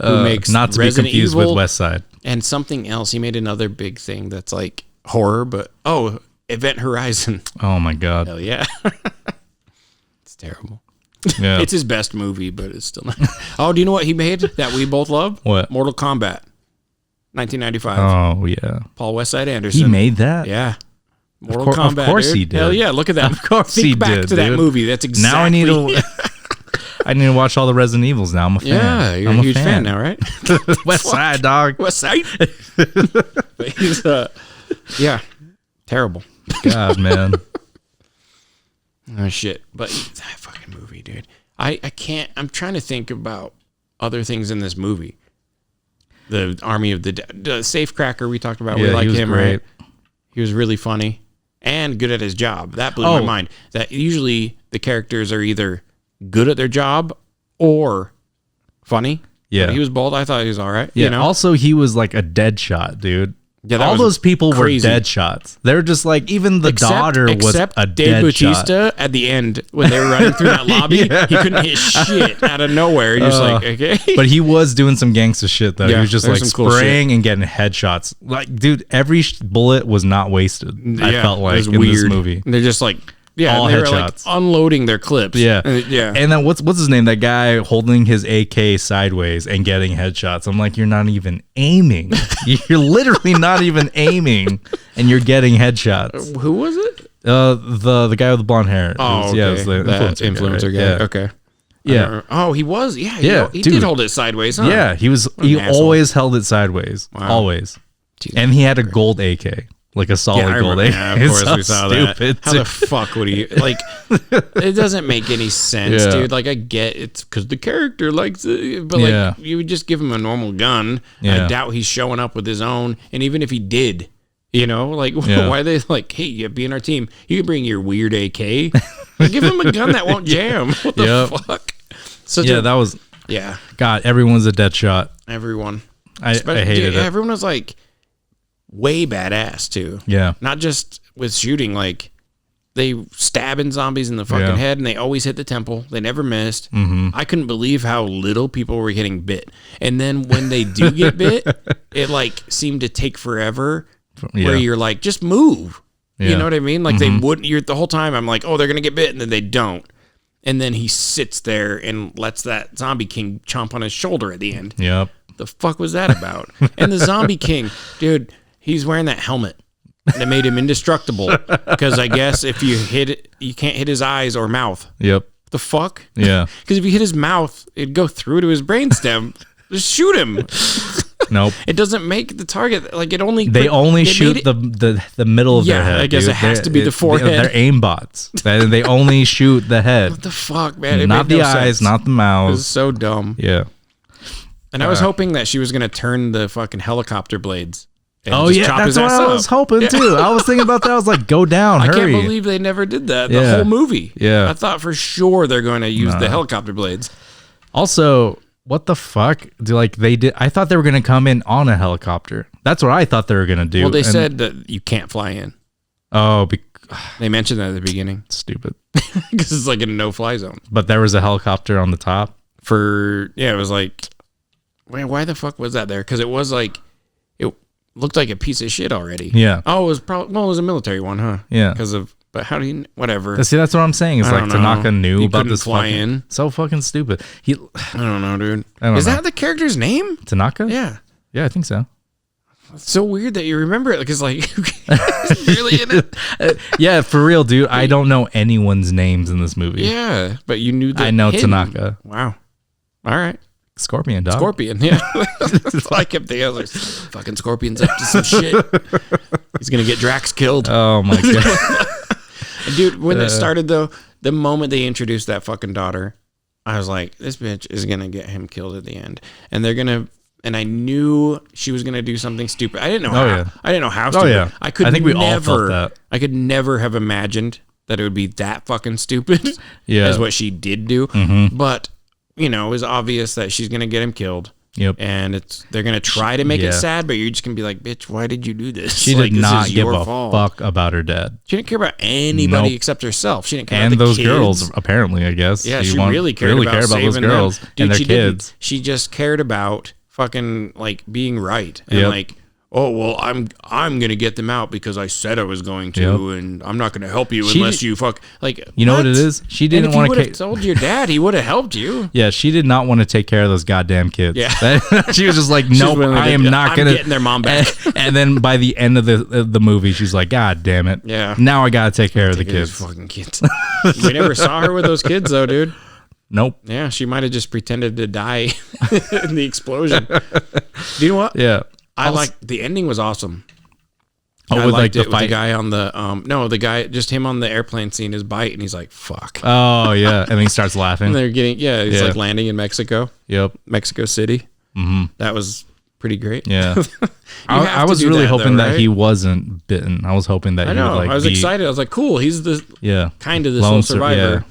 who makes Not to Resident be confused Evil with West Side. and something else. He made another big thing that's like horror, but Event Horizon. Oh my God. Hell yeah. It's terrible. Yeah. It's his best movie, but it's still not. Oh, do you know what he made that we both love? What? Mortal Kombat. 1995. Oh yeah. Paul Westside Anderson. He made that? Yeah. Mortal Kombat. Of course dude. he did. Hell yeah, look at that. Of course Think he back did, to that dude. movie. That's exactly. Now I need to. I need to watch all the Resident Evils now. I'm a fan. Yeah, you're I'm a huge fan now, right? West Side, dog. West Side. But he's yeah, terrible. God, man. Oh shit! But that fucking movie, dude. I can't. I'm trying to think about other things in this movie. The Army of the Safecracker we talked about. Yeah, we like he was him, great. right? He was really funny and good at his job. That blew my mind. That usually the characters are either good at their job or funny. Yeah. But he was bold. I thought he was all right. Yeah. You know? Also, he was like a dead shot, dude. Yeah, that all was those people crazy. were dead shots. They're just like, even the daughter was a Dave dead Bautista shot. at the end when they were running through that lobby. Yeah. He couldn't hit shit out of nowhere. You're just like, okay. But he was doing some gangster shit though. Yeah, he was just there's like some cool spraying and getting headshots. Like, dude, every bullet was not wasted. I Yeah, felt it like was in weird. this movie. And they're just like, yeah, All and they were like headshots. unloading their clips. Yeah. Yeah. And then what's his name? That guy holding his AK sideways and getting headshots. I'm like, you're not even aiming. You're literally not even aiming, and you're getting headshots. Who was it? The guy with the blonde hair. Oh, okay. Yeah, it was the That influencer guy. guy. Right? Okay. Yeah. Oh, he was. Yeah. Yeah, He dude. did hold it sideways, huh? Yeah, he was. an He asshole. always held it sideways. Wow. Always. Dude, And he had a gold AK, like a solid I gold remember. AK. Yeah, of course So we saw stupid, that. How the fuck would he like? It doesn't make any sense, Yeah. dude. Like I get it's because the character likes it, but Yeah. like you would just give him a normal gun. Yeah. I doubt he's showing up with his own. And even if he did, you know, like Yeah. why are they like, hey, you be in our team? You can bring your weird AK. Give him a gun that won't jam. What the Yep. fuck? Yeah, that was. yeah. God, everyone's a dead shot. Everyone. I hated Dude, it. Everyone was like way badass too. Yeah. Not just with shooting, like they stabbing zombies in the fucking Yeah. head and they always hit the temple. They never missed. Mm-hmm. I couldn't believe how little people were getting bit. And then when they do get bit, it like seemed to take forever Yeah. where you're like, just move. You Yeah. know what I mean? Like they wouldn't, you're the whole time I'm like, oh, they're going to get bit. And then they don't. And then he sits there and lets that zombie king chomp on his shoulder at the end. Yep. The fuck was that about? And the zombie king, dude, he's wearing that helmet that made him indestructible because I guess if you hit it, you can't hit his eyes or mouth. Yep. The fuck? Yeah. Because if you hit his mouth, it'd go through to his brainstem. Just shoot him. Nope. It doesn't make the target like it only. They only made shoot it- the middle of their Yeah, head. I guess dude. it has to be the forehead. They're aim bots. They only shoot the head, What the fuck, man? It not made the no eyes, sense. not the It was mouth. so dumb. Yeah. And I was hoping that she was gonna turn the fucking helicopter blades. And Oh just yeah, chop that's his what ass I up. was hoping too. I was thinking about that. I was like, go down, I hurry. can't believe they never did that. The Yeah. whole movie. Yeah. I thought for sure they're going to use the helicopter blades. Also, what the fuck? They did. I thought they were gonna come in on a helicopter. That's what I thought they were gonna do. Well, they And- said that you can't fly in. oh, They mentioned that at the beginning stupid. because it's like in a no-fly zone. But there was a helicopter on the top. it was like, wait, why the fuck was that there? Because it was like, it looked like a piece of shit already. Yeah. Oh, it was probably, well, it was a military one, huh? Yeah. But how do you, whatever. See, that's what I'm saying. It's like Tanaka knew he about this fly in. So fucking stupid. I don't know, dude. Is that the character's name? Tanaka? Yeah. Yeah, I think so. It's so weird that you remember it because like he's barely in it. Yeah, for real, dude. I don't know anyone's names in this movie. Yeah, but you knew that. I know Tanaka. Wow. All right. Scorpion, dog. Scorpion, yeah. I kept the others. Fucking Scorpion's up to some shit. He's gonna get Drax killed. Oh my god. Dude, when it started though, the moment they introduced that fucking daughter, I was like, this bitch is gonna get him killed at the end. And I knew she was gonna do something stupid. I didn't know how. Yeah. I didn't know how stupid. Oh yeah. I think we all felt that. I could never have imagined that it would be that fucking stupid. Yeah. As what she did do. Mm-hmm. But it was obvious that she's gonna get him killed. Yep. And they're gonna try to make it sad, but you're just gonna be like, bitch, why did you do this? She did not give a fuck about her dad. She didn't care about anybody except herself. She didn't care about those kids. Girls, apparently, I guess. Yeah, she really cared about those girls and their kids. She just cared about fucking like being right and like, oh well, I'm gonna get them out because I said I was going to, and I'm not gonna help you unless you fuck. Like, you know what it is? She didn't want to. If you would have told your dad, he would have helped you. Yeah, she did not want to take care of those goddamn kids. Yeah, she was just like, nope, I am not gonna. Getting their mom back. And then by the end of the movie, she's like, God damn it. Yeah. Now I gotta take care of the kids. Fucking kids. We never saw her with those kids though, dude. Nope. Yeah, she might have just pretended to die in the explosion. Do you know what? Yeah. I like the ending was awesome. Oh, with like the fight guy on the the guy, just him on the airplane seeing his bite, and he's like, "Fuck." Oh yeah, and then he starts laughing. And they're getting he's like landing in Mexico. Yep, Mexico City. Mm-hmm. That was pretty great. Yeah, I was really hoping that he wasn't bitten. I was hoping that I was excited. I was like, "Cool, he's the kind of the sole survivor." Yeah.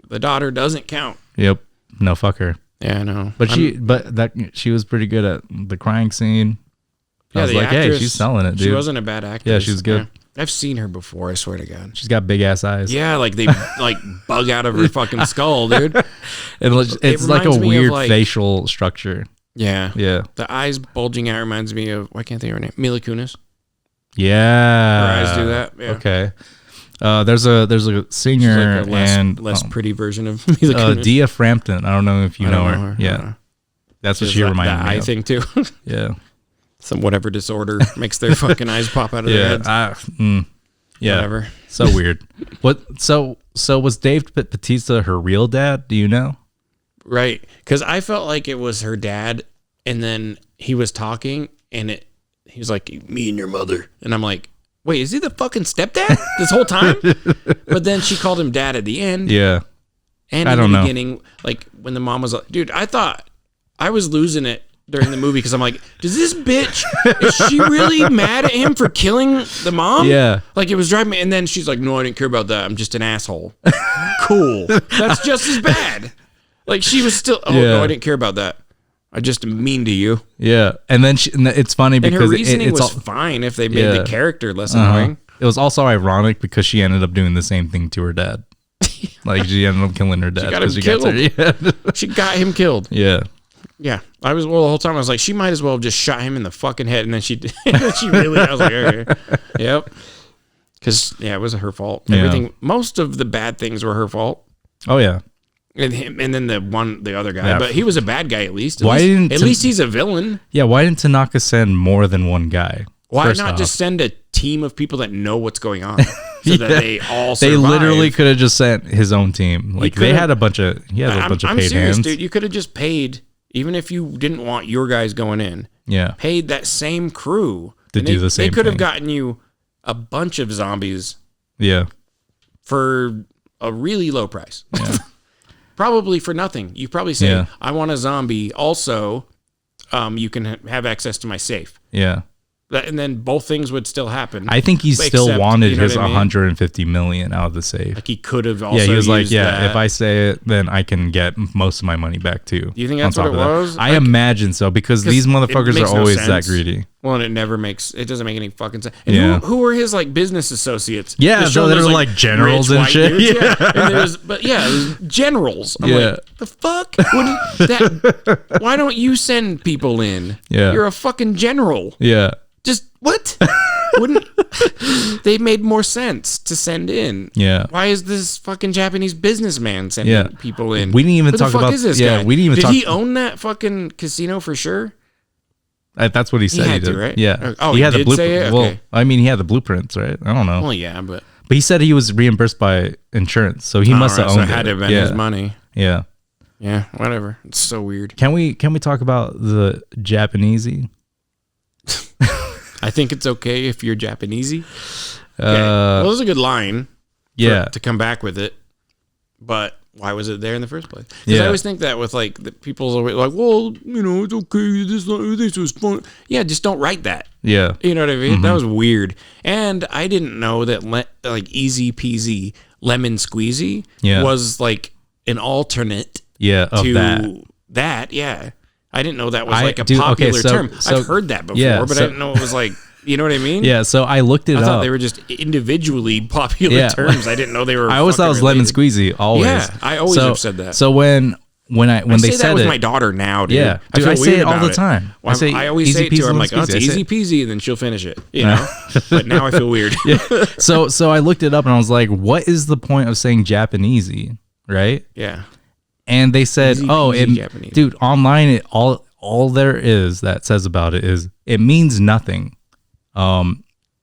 The daughter doesn't count. Yep. No, fuck her. Yeah, I know. But she was pretty good at the crying scene. I was like, actress, hey, she's selling it, dude. She wasn't a bad actress. Yeah, she was good. Yeah. I've seen her before, I swear to God. She's got big ass eyes. Yeah, like they like bug out of her fucking skull, dude. It's like a weird facial structure. Yeah. Yeah. The eyes bulging out reminds me of, why can't I think of her name? Mila Kunis. Yeah. Her eyes do that. Yeah. Okay. There's a singer like less pretty version of Mila Kunis. Dia Frampton. I don't know if you know her. Yeah. That's what she reminded me of. The eye thing too. Yeah. Some whatever disorder makes their fucking eyes pop out of their heads. Yeah. Whatever. So weird. So was Dave Bautista her real dad? Do you know? Right. Because I felt like it was her dad, and then he was talking, and he was like, me and your mother. And I'm like, wait, is he the fucking stepdad this whole time? But then she called him dad at the end. Yeah. And in the beginning, like when the mom was like, dude, I thought I was losing it during the movie because I'm like, does this bitch, is she really mad at him for killing the mom? Yeah. Like it was driving me. And then she's like, no, I didn't care about that. I'm just an asshole. Cool. That's just as bad. Like she was still, no, I didn't care about that. I just mean to you. Yeah. And then it's funny because her reasoning was fine if they made the character less annoying. It was also ironic because she ended up doing the same thing to her dad. Like she ended up killing her dad. She got him killed. She got him killed. Yeah. Yeah. The whole time I was like, she might as well have just shot him in the fucking head. And then she really, I was like, okay. Yep. Because, it was her fault. Everything, most of the bad things were her fault. Oh, yeah. And then the other guy. Yeah. But he was a bad guy at least. At least he's a villain. Yeah, why didn't Tanaka send more than one guy? Why not just send a team of people that know what's going on? So that they all survive. They literally could have just sent his own team. Like they had a bunch of paid hands. Dude. You could have just paid, even if you didn't want your guys going in. Yeah. Paid that same crew to do the same thing. They could have gotten you a bunch of zombies. Yeah. For a really low price. Yeah. Probably for nothing. You probably say, I want a zombie. Also, you can have access to my safe. Yeah. And then both things would still happen. I think he still wanted his 150 million out of the safe. Like he could have also he was like, that. if I say it, then I can get most of my money back too. Do you think that's what it was? I imagine so because these motherfuckers are always that greedy. Well, and it doesn't make any fucking sense. And who are his like business associates? Yeah, so they're like generals and shit. Dudes, yeah. And it was generals. I'm like, the fuck? Why don't you send people in? Yeah. You're a fucking general. Yeah. Just what? They made more sense to send in. Yeah. Why is this fucking Japanese businessman sending people in? We didn't even talk about this guy? We didn't even Did he own that fucking casino for sure? That's what he said. He did, right? Yeah. Oh, he had did the say it? Okay. Well, I mean, he had the blueprints, right? I don't know. Well, yeah, but he said he was reimbursed by insurance, so he must have owned it. It had to have been his money. Yeah. Yeah. Whatever. It's so weird. Can we talk about the Japanesey? I think it's okay if you're Japanesey. Okay. Well, it was a good line. To come back with it, but why was it there in the first place? Because I always think that with like the people's always like, well, it's okay. This was fun. Yeah, just don't write that. Yeah, you know what I mean. Mm-hmm. That was weird, and I didn't know that like easy peasy lemon squeezy was like an alternate. Of that. Yeah, I didn't know that was like a popular term. I've heard that before, but I didn't know it was like. You know what I mean? Yeah, so I looked it up. I thought they were just individually popular terms. I didn't know they were. I always thought it was lemon squeezy. Always. Yeah, I always have said that. So when they say that with my daughter now, dude. Yeah, dude, I say it all the time. Well, I always say it to her. I'm like, oh, it's easy peasy, and then she'll finish it. You know. But now I feel weird. So I looked it up and I was like, what is the point of saying Japanesey, right? Yeah. And they said, Japanese. Dude, online all there is that says about it is it means nothing.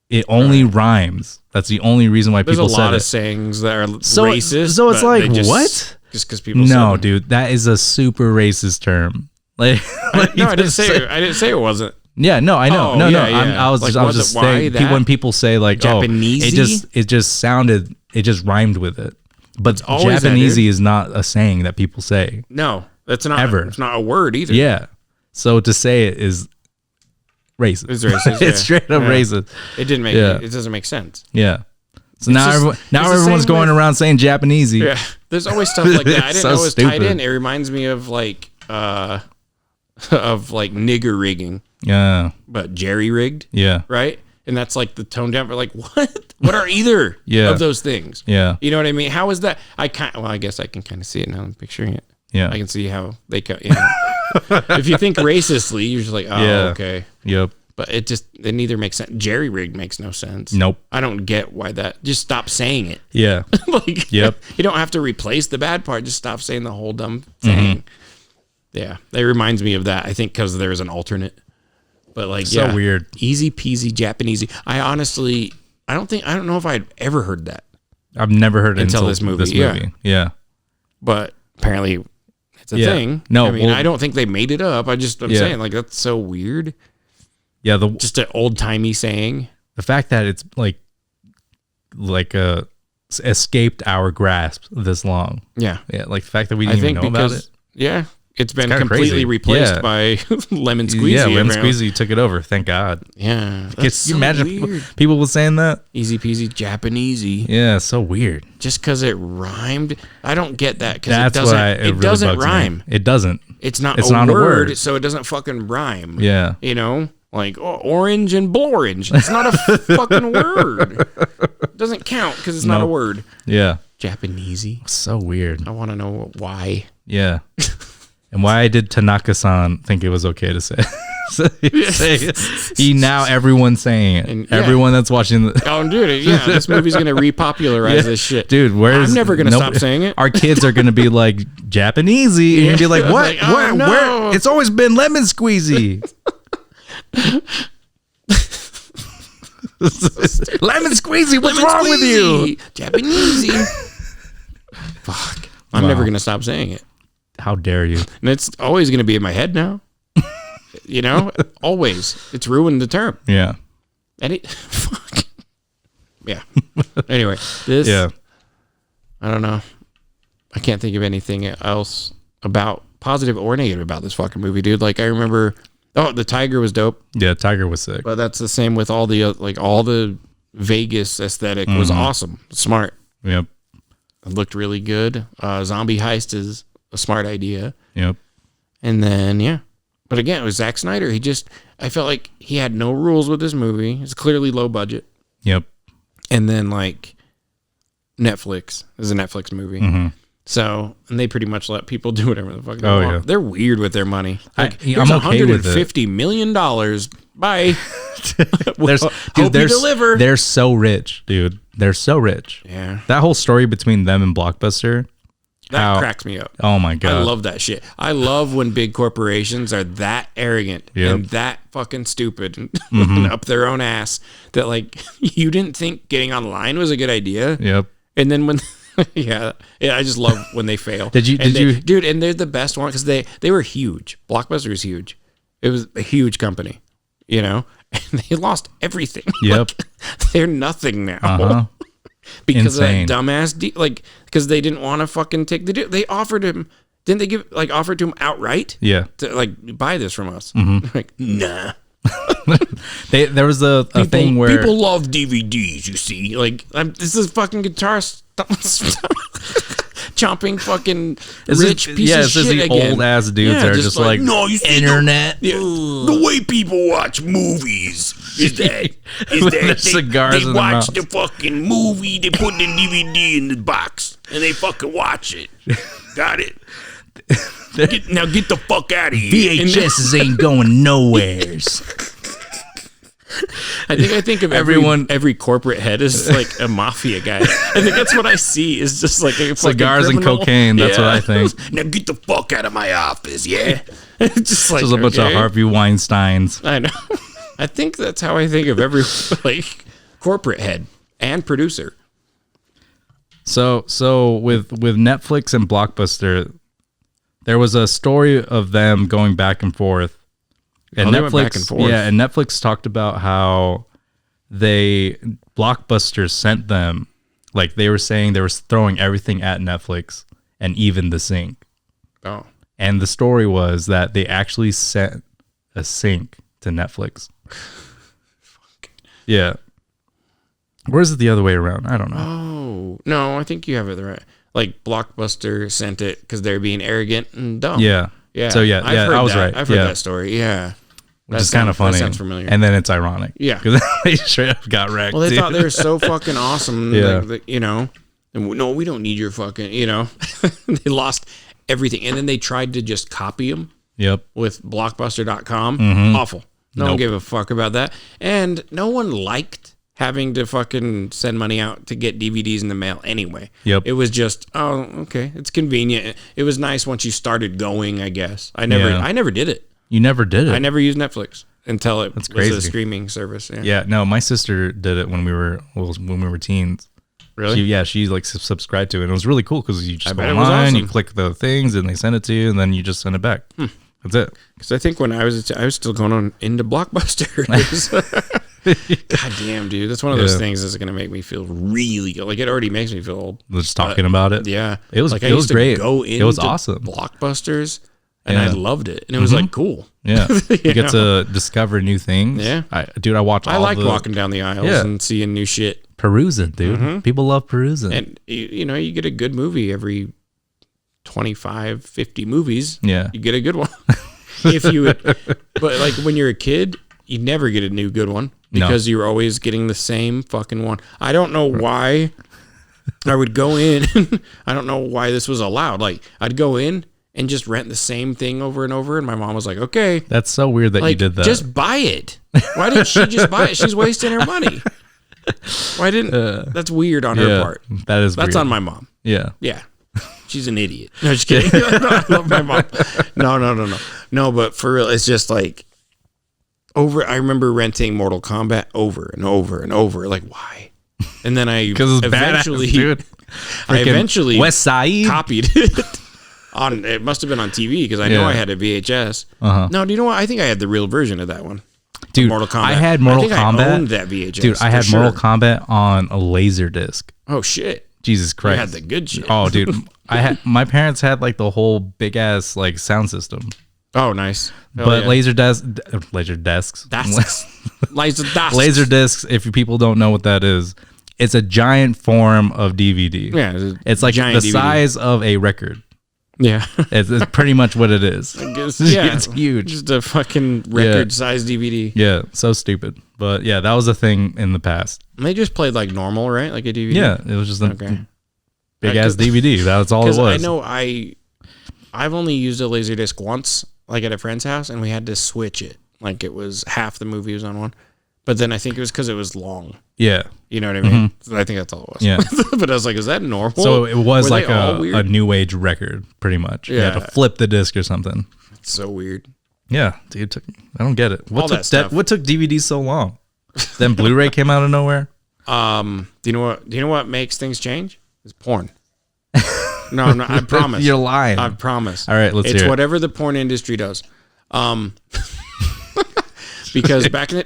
It only rhymes. That's the only reason why people say it. There's a lot of sayings that are racist. So it's like, what? Just because people No, dude, that is a super racist term. Like, I didn't say it wasn't. Yeah, no, I know. Oh, no. Yeah. I was just saying when people say like, Japanesey? it just rhymed with it. But Japanesey is not a saying that people say. No, that's not ever. It's not a word either. Yeah. So to say it is racist. It's racist. It's straight up racist. It didn't make it doesn't make sense. Yeah. So now everyone's going around saying Japanesey. Yeah. There's always stuff like that. I didn't know it was tied in. It reminds me of like nigger rigging. Yeah. But jerry rigged. Yeah. Right? And that's like the tone down. But like, what? What are either of those things? Yeah. You know what I mean? How is that? I guess I can kind of see it now. I'm picturing it. Yeah. I can see how they cut. If you think racistly, you're just like, oh, okay. Yep. But it neither makes sense. Jerry rigged makes no sense. Nope. I don't get why that. Just stop saying it. Yeah. You don't have to replace the bad part. Just stop saying the whole dumb thing. Mm-hmm. Yeah. That reminds me of that. I think because there's an alternate. But like, so weird. Easy peasy Japanesey. I don't know if I'd ever heard that. I've never heard it until this movie. Yeah. But apparently it's a thing. No, I mean, I don't think they made it up. I'm saying like, that's so weird. Yeah. Just an old timey saying. The fact that it's like escaped our grasp this long. Yeah. Yeah. Like the fact that we didn't even know about it. Yeah. It's been completely replaced by lemon squeezy. Yeah, lemon squeezy took it over. Thank God. Yeah, Can you imagine people were saying that? Easy peasy Japanesey. Yeah, so weird. Just because it rhymed, I don't get that. That's why it doesn't rhyme. It doesn't. It's not a word, so it doesn't fucking rhyme. Yeah, you know, like orange and blorange. It's not a fucking word. It doesn't count because it's not a word. Yeah, Japanesey. So weird. I want to know why. Yeah. And why did Tanaka-san think it was okay to say? Everyone's saying it. And, everyone that's watching dude, this movie's gonna repopularize this shit, dude. I'm never gonna stop saying it. Our kids are gonna be like Japanesey, and be like, what? Where? It's always been lemon squeezy. Lemon squeezy. What's wrong with you? Japanesey. Fuck. I'm never gonna stop saying it. How dare you? And it's always going to be in my head now. You know, always. It's ruined the term. Yeah. Fuck. Yeah. Anyway, this. Yeah. I don't know. I can't think of anything else about positive or negative about this fucking movie, dude. Like I remember, the tiger was dope. Yeah, tiger was sick. But that's the same with all the all the Vegas aesthetic was awesome, smart. Yep. It looked really good. Zombie heist is a smart idea. Yep. And then But again, it was Zack Snyder. I felt like he had no rules with this movie. It's clearly low budget. Yep. And then like Netflix. It was a Netflix movie. Mm-hmm. So, and they pretty much let people do whatever the fuck they want. Yeah. They're weird with their money. Like, I'm okay with it. $150 million. Bye. Dude, you deliver. They're so rich, dude. They're so rich. Yeah. That whole story between them and Blockbuster. That cracks me up. Oh my God. I love that shit. I love when big corporations are that arrogant and that fucking stupid and up their own ass that like you didn't think getting online was a good idea. Yep. And then when yeah, I just love when they fail. Did you dude, and they're the best one because they were huge. Blockbuster is huge. It was a huge company, you know, and they lost everything. Yep. Like, they're nothing now. Because Insane. of that dumbass like because they didn't want to fucking take the deal. They offered him, didn't they give like offered to him outright? Yeah. To like buy this from us. Like, nah. There was a thing where people love DVDs, you see. Like this is fucking guitar chomping fucking rich piece of shit the again. old ass dudes that are just like no, you see internet. The way people watch movies is that cigars they in watch their the fucking movie, they put the DVD in the box and they fucking watch it. Got it. Now get the fuck out of here. VHSs ain't going nowheres. I think of every corporate head is like a mafia guy. I think that's what I see is just like a cigars and cocaine. That's what I think. Now get the fuck out of my office, yeah. Just like a bunch of Harvey Weinsteins. I know. I think that's how I think of every like corporate head and producer. So with Netflix and Blockbuster, there was a story of them going back and forth. And they Netflix, went back and forth. Yeah, and Netflix talked about how Blockbuster sent them, like they were saying they were throwing everything at Netflix and even the sync. Oh. And the story was that they actually sent a sync to Netflix. Yeah. Or is it the other way around? I don't know. Oh, no, I think you have it right. Like Blockbuster sent it because they're being arrogant and dumb. Yeah. Yeah. So I was right. I've heard that story. Yeah. Which is kind of funny. That sounds familiar. And then it's ironic. Yeah. Because they straight up got wrecked. Well, they thought they were so fucking awesome. Yeah. Like, you know, and no, we don't need your fucking, you know, they lost everything. And then they tried to just copy them. Yep. With blockbuster.com. Awful. No one gave a fuck about that. And no one liked having to fucking send money out to get DVDs in the mail anyway. Yep. It was just, oh, okay. It's convenient. It was nice once you started going, I guess. I never did it. You never did it? I never used Netflix until it was crazy. a streaming service. Yeah. Yeah, no, my sister did it when we were teens. Really? She like subscribed to it. And it was really cool because you just go bet it was online, awesome. you click the things, and they send it to you, and then you just send it back. That's it. Because I think when I was still going on into Blockbuster. God damn, dude. That's one of those things that's going to make me feel really good. Like, it already makes me feel old. Just talking about it. Yeah. It was, like, it was great. It was into awesome. Blockbusters, and I loved it. And it was like cool. Yeah. You get to discover new things. Yeah. I watch all I liked walking down the aisles and seeing new shit. Perusing, dude. People love perusing. And, you know, you get a good movie every 25, 50 movies. Yeah. You get a good one. But like when you're a kid, you never get a new good one because you're always getting the same fucking one. I don't know why I would go in. I don't know why this was allowed. Like, I'd go in and just rent the same thing over and over. And my mom was like, okay. That's so weird that you did that. Just buy it. Why didn't she just buy it? She's wasting her money. Why didn't? That's weird on her part. That's weird. on my mom. Yeah. Yeah. She's an idiot. No, just kidding. I love my mom. No. No, but for real, it's just like I remember renting Mortal Kombat over and over and over. Like, why? And then I eventually, dude. I eventually West Side copied it on. It must have been on TV because I know I had a VHS. No, do you know what? I think I had the real version of that one. Dude, Mortal Kombat. I had Mortal Kombat. I owned that VHS. Dude, I had Mortal Kombat on a laser disc. Oh shit! Jesus Christ! You had the good shit. Oh, dude, my parents had like the whole big ass like sound system. Oh, nice. But laser discs. Laser discs. Laser discs. If people don't know what that is, it's a giant form of DVD. Yeah, it's like the DVD. size of a record. Yeah. It's pretty much what it is. I guess, yeah. It's huge. Just a fucking record-sized DVD. Yeah, so stupid. But yeah, that was a thing in the past. And they just played like normal, right? Like a DVD? Yeah, it was just a big-ass DVD. That's all it was. I know I've only used a Laserdisc once, like at a friend's house, and we had to switch it. Like it was half the movie was on one. But then I think it was because it was long. Yeah. You know what I mean? So I think that's all it was. Yeah. But I was like, is that normal? So it was Were like they all a new age record, pretty much. You had to flip the disc or something. It's so weird. Yeah, dude. I don't get it. All that stuff. What took DVDs so long? Then Blu-ray came out of nowhere. Do you know what makes things change? It's porn. No, I promise. You're lying. I promise. All right, let's hear it. It's whatever the porn industry does. Because back in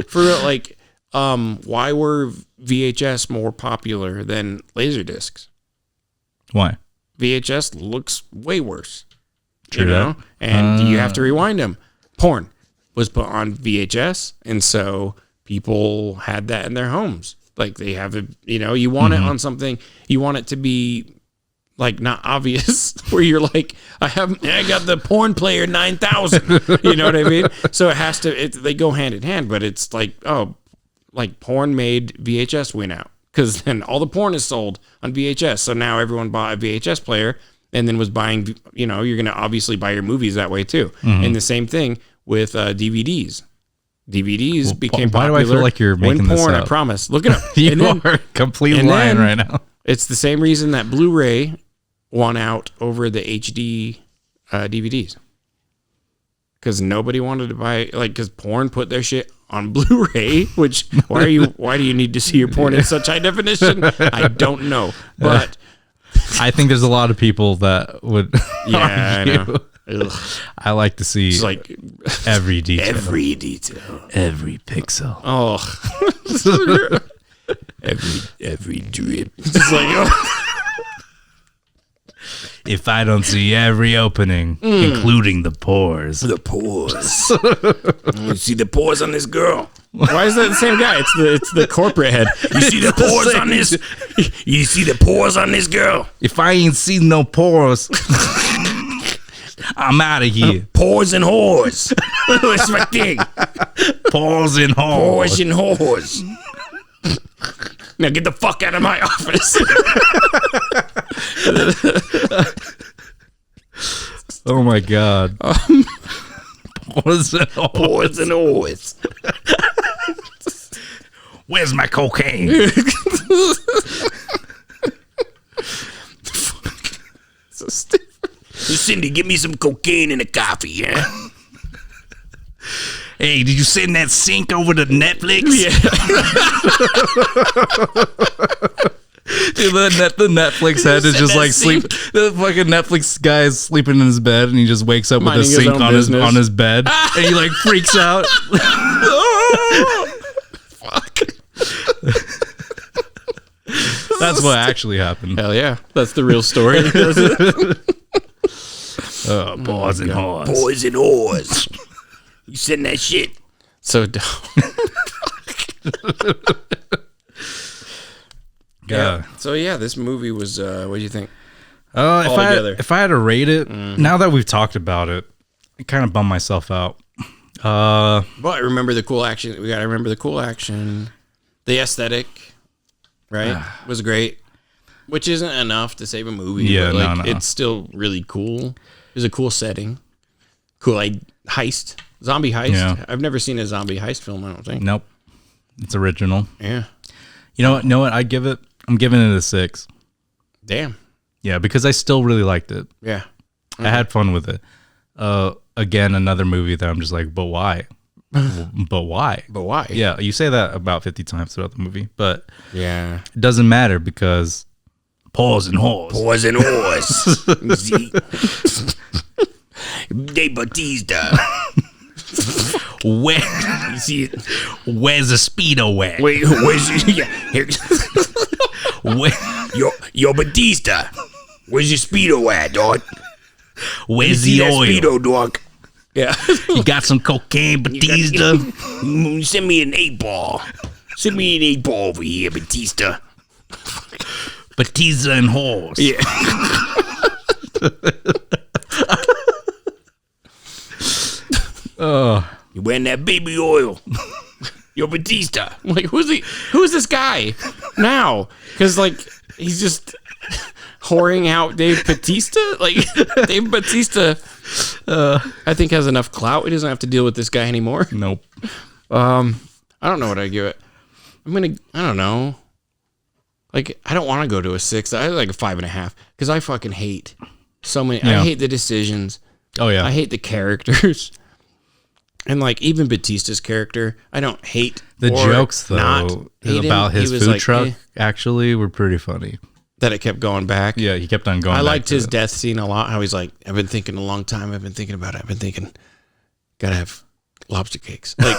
for real, like, why were VHS more popular than Laserdiscs? Why? VHS looks way worse. True you know? And you have to rewind them. Porn was put on VHS, and so people had that in their homes. Like they have it, you want it on something, you want it to be like not obvious where you're like, I got the porn player 9000, you know what I mean? So it has to, they go hand in hand, but it's like, like porn made VHS win out because then all the porn is sold on VHS. So now everyone bought a VHS player and then was buying, you're going to obviously buy your movies that way too. And the same thing with DVDs. DVDs became popular. Why do I feel like you're making when porn, this up? I promise. Look it up. You are completely lying right now. It's the same reason that Blu-ray won out over the HD DVDs. Because nobody wanted to buy, because porn put their shit on Blu-ray, which, why do you need to see your porn in such high definition? I don't know. But I think there's a lot of people that would I know. Ugh. I like to see like every detail. Every detail. Every pixel. Oh. every drip. Just like, if I don't see every opening, including the pores. The pores. You see the pores on this girl. Why is that the same guy? It's the corporate head. You see the pores on this? You see the pores on this girl? If I ain't seen no pores, I'm out of here. Pores and whores. That's my thing. Pores and whores. Pores and whores. Now get the fuck out of my office. Oh my god. Pores and whores. Pores and whores. Where's my cocaine? So stupid. Cindy, give me some cocaine and a coffee, yeah? Hey, did you send that sync over to Netflix? Yeah. Dude, the Netflix head is just like sleep. The fucking Netflix guy is sleeping in his bed and he just wakes up Minding with a sync on his bed and he like freaks out. Fuck. That's what actually happened. Hell yeah. That's the real story. Boys and whores. Boys and whores. You send that shit. So dumb. Yeah. So yeah, this movie was. What do you think? If I had to rate it, now that we've talked about it, I kind of bummed myself out. But remember the cool action. We gotta remember the cool action. The aesthetic, right, was great. Which isn't enough to save a movie. Yeah, but no. It's still really cool. It was a cool setting. Cool, like heist, zombie heist. Yeah. I've never seen a zombie heist film. I don't think. Nope, it's original. Yeah. You know what? I'm giving it a 6. Damn. Yeah, because I still really liked it. Yeah. I had fun with it. Again, another movie that I'm just like, but why? But why? But why? Yeah, you say that about 50 times throughout the movie, but Yeah. it doesn't matter because pause and whores. Boys and whores. Dave Bautista. Where You see it? where's the Speedo at? Wait, where's your, here, Where, your Batista? Where's your Speedo at, dog? where's You see the that oil? Speedo, dog? Yeah. You got some cocaine, Batista? Send me an 8-ball. Send me an 8-ball over here, Batista. Batista and whores. Yeah. You wearing that baby oil. You're Batista. I'm like, who's this guy now? Because, like, he's just whoring out Dave Batista. Like, Dave Batista, I think, has enough clout. He doesn't have to deal with this guy anymore. Nope. I don't know what I'd give it. I don't know. Like, I don't want to go to a 6. I like a 5.5 because I fucking hate so many. Yeah. I hate the decisions. Oh, yeah. I hate the characters. And, like, even Batista's character, I don't hate the jokes, though, about his food truck actually were pretty funny. That it kept going back. Yeah, he kept on going back. I liked his death scene a lot. How he's like, I've been thinking a long time. I've been thinking about it. I've been thinking, gotta have lobster cakes. Like,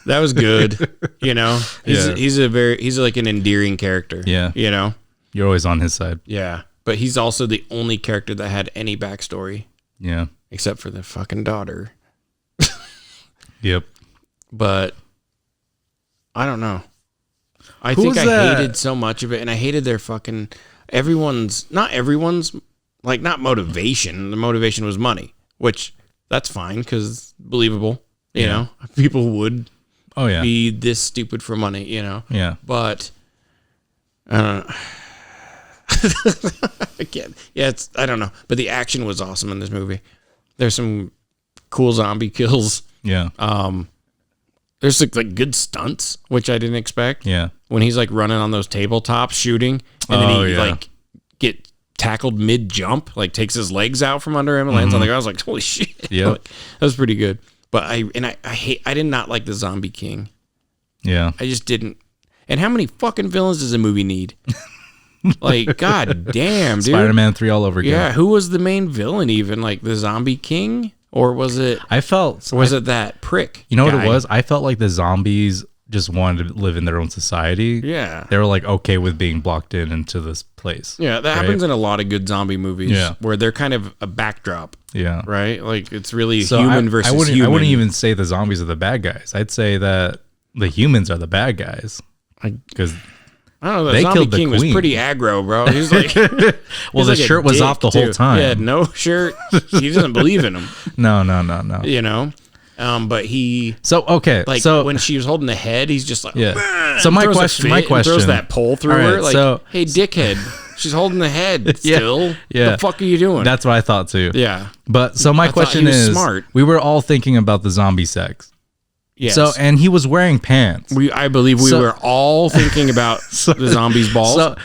that was good. You know, he's like an endearing character. Yeah. You know, you're always on his side. Yeah. But he's also the only character that had any backstory. Yeah. Except for the fucking daughter. Yep. But I don't know. I think I hated so much of it, and I hated their fucking not everyone's like, not motivation. The motivation was money, which that's fine because believable. You know, people would be this stupid for money, you know. Yeah. But I don't know. Again, I don't know. But the action was awesome in this movie. There's some cool zombie kills. Yeah. There's like good stunts, which I didn't expect. Yeah. When he's like running on those tabletops shooting, and then he like get tackled mid jump, like takes his legs out from under him and lands on the ground. I was like, holy shit. Yeah. Like, that was pretty good. But I did not like the Zombie King. Yeah. I just didn't. And how many fucking villains does a movie need? Like, god damn, dude. Spider-Man 3 all over again. Yeah, who was the main villain even? Like the Zombie King? Or was it... it that prick? You know what it was? I felt like the zombies just wanted to live in their own society. Yeah. They were like okay with being blocked into this place. Yeah, that happens in a lot of good zombie movies. Yeah. Where they're kind of a backdrop. Yeah. Right? Like, it's really human versus human. I wouldn't even say the zombies are the bad guys. I'd say that the humans are the bad guys. Because... I don't know. The Zombie King was pretty aggro, bro. He's like, well, the shirt was off the whole time. He had no shirt. He doesn't believe in him. No. You know, but he. So okay, like so when she was holding the head, he's just like, yeah. So my question, throws that pole through her, like, hey, dickhead, she's holding the head still. Yeah. The fuck are you doing? That's what I thought too. Yeah. But so my question is, smart. We were all thinking about the zombie sex. Yes. So, and he was wearing pants. I believe we were all thinking about the zombies' balls.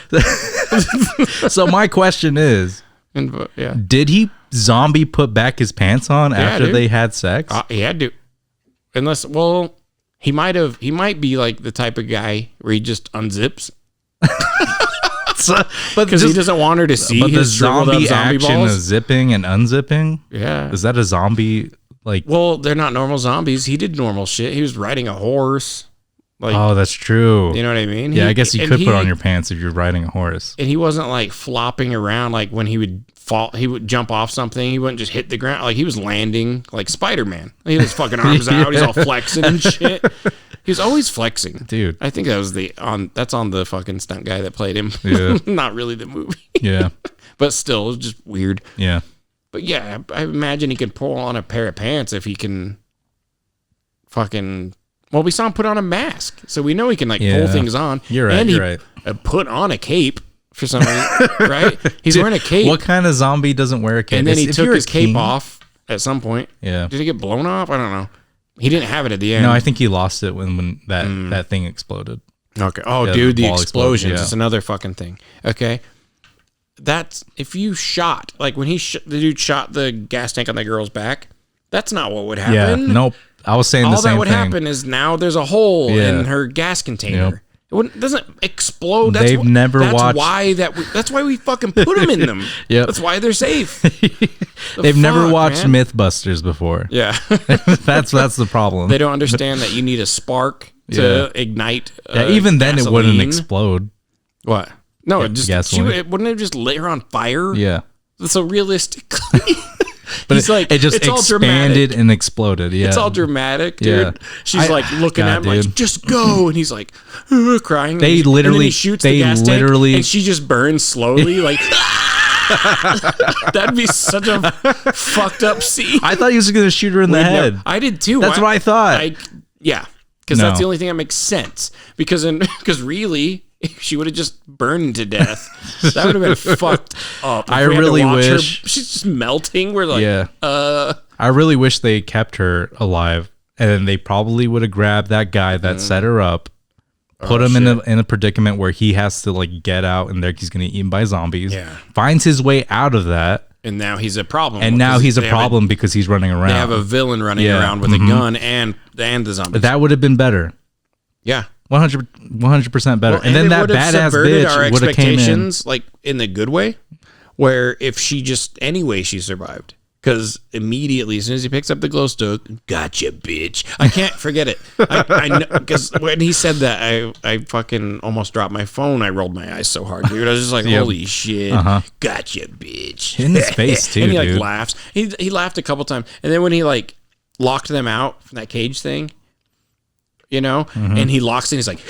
So my question is, did he zombie put back his pants on after they had sex? He had to. Unless, well, he might be like the type of guy where he just unzips. Because he doesn't want her to see his zombie action balls. of zipping and unzipping. Yeah. Is that a zombie? Like, well, they're not normal zombies. He did normal shit. He was riding a horse. Like, oh, that's true. You know what I mean? Yeah, I guess you could put on your pants if you're riding a horse. And he wasn't like flopping around like when he would fall. He would jump off something. He wouldn't just hit the ground. Like he was landing like Spider-Man. He had his fucking arms out. He's all flexing and shit. He was always flexing, dude. I think that was that's on the fucking stunt guy that played him. Yeah. Not really the movie. Yeah. But still, it was just weird. Yeah. But yeah, I imagine he could pull on a pair of pants if he can fucking... Well, we saw him put on a mask, so we know he can like pull things on. You're right, and you're right. Put on a cape for some reason, right? He's wearing a cape. What kind of zombie doesn't wear a cape? And then he took his cape off at some point. Yeah. Did it get blown off? I don't know. He didn't have it at the end. No, I think he lost it when that thing exploded. Okay. Oh, yeah, dude, the explosions. Yeah. It's another fucking thing. Okay. That's if you shot like when the dude shot the gas tank on the girl's back. That's not what would happen. Yeah, nope. I was saying the same thing. All that would happen is now there's a hole in her gas container. Yep. It doesn't explode. That's That's why we fucking put them in them. Yeah, that's why they're safe. They've never watched Mythbusters before. Yeah, that's the problem. They don't understand that you need a spark to ignite. Even then it wouldn't explode. What? No, it wouldn't have just lit her on fire. Yeah, so realistically. But it just expanded and exploded. Yeah, it's all dramatic, dude. Yeah. She's like looking at him like, just go, and he's like crying. They literally and then he shoots the gas tank, and she just burns slowly, like. That'd be such a fucked up scene. I thought he was going to shoot her in the head. I did too. That's what I thought. Yeah, because that's the only thing that makes sense. Because really, she would have just burned to death. That would have been fucked up. I really wish she's just melting. We're like, I really wish they kept her alive, and then they probably would have grabbed that guy that set her up, put him in a predicament where he has to like get out, and there he's gonna get eaten by zombies. Yeah, finds his way out of that. And now he's a problem. And now he's a problem because he's running around. They have a villain running around with a gun and the zombies. That would have been better. Yeah. 100% better. Well, and then that badass bitch would have came in. Like in the good way, where if she survived. Because immediately, as soon as he picks up the glow stick, gotcha, bitch. I can't forget it. I know, because when he said that, I fucking almost dropped my phone. I rolled my eyes so hard, dude. I was just like, holy shit. Gotcha, bitch. In his face, too, and he like dude. laughs. He laughed a couple times. And then when he like locked them out from that cage thing, you know, and he locks in, he's like,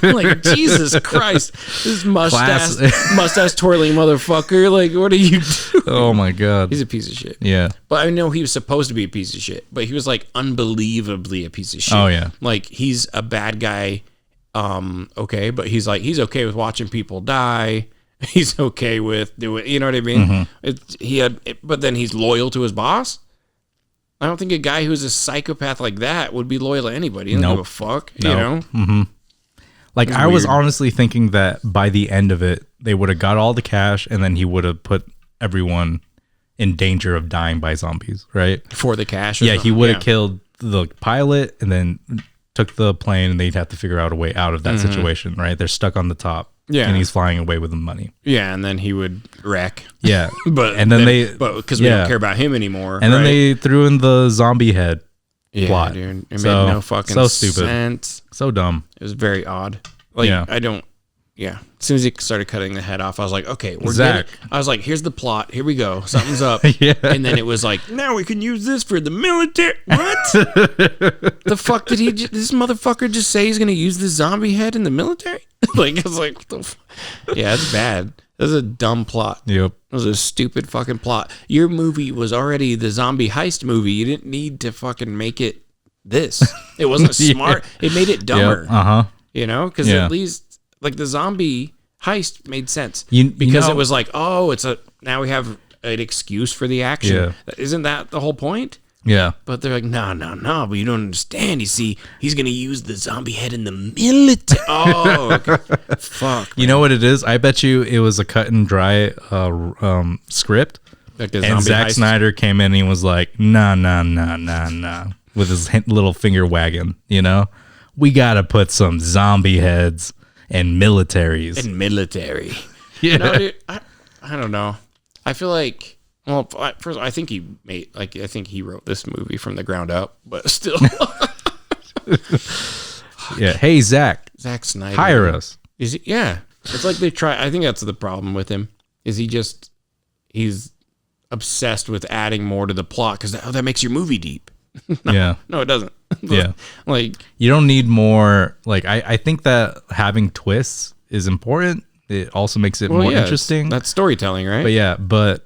I'm like, Jesus Christ, this mustache twirling motherfucker. Like, what are you doing? Oh my God. He's a piece of shit. Yeah. But I know he was supposed to be a piece of shit, but he was like unbelievably a piece of shit. Oh yeah. Like he's a bad guy. Okay. But he's okay with watching people die. He's okay with doing, you know what I mean? But then he's loyal to his boss. I don't think a guy who's a psychopath like that would be loyal to anybody. He doesn't give a fuck, you know? Mm-hmm. Like, I was honestly thinking that by the end of it, they would have got all the cash and then he would have put everyone in danger of dying by zombies, right? For the cash? Yeah, he would have killed the pilot and then took the plane and they'd have to figure out a way out of that situation, right? They're stuck on the top. Yeah. And he's flying away with the money. Yeah, and then he would wreck. Yeah. But because we don't care about him anymore. And then they threw in the zombie head plot. Dude. It made no fucking sense. So dumb. It was very odd. Like as soon as he started cutting the head off, I was like, okay, we're Zach. I was like, here's the plot. Here we go. Something's up. And then it was like, now we can use this for the military. What? The fuck did this motherfucker just say he's going to use the zombie head in the military? Like, I was like, what the yeah, it's bad. That was a dumb plot. Yep. It was a stupid fucking plot. Your movie was already the zombie heist movie. You didn't need to fucking make it this. It wasn't smart. It made it dumber. Yep. You know? Because at least, like, the zombie heist made sense. Because it was like, now we have an excuse for the action. Yeah. Isn't that the whole point? Yeah. But they're like, no, but you don't understand. You see, he's going to use the zombie head in the military. Oh, okay. Fuck. You know what it is? I bet you it was a cut and dry script. Like and Zack Snyder came in and he was like, nah, with his little finger wagging, you know? We got to put some zombie heads and militaries. And military. Yeah. No, dude, I don't know. I feel like... Well, first, I think he wrote this movie from the ground up, but still. Yeah. Hey, Zack Snyder. Hire us. Is he? Yeah. It's like they try. I think that's the problem with him. Is he's obsessed with adding more to the plot because that makes your movie deep. No, it doesn't. Yeah. Like you don't need more. Like I think that having twists is important. It also makes it more interesting. That's storytelling, right? But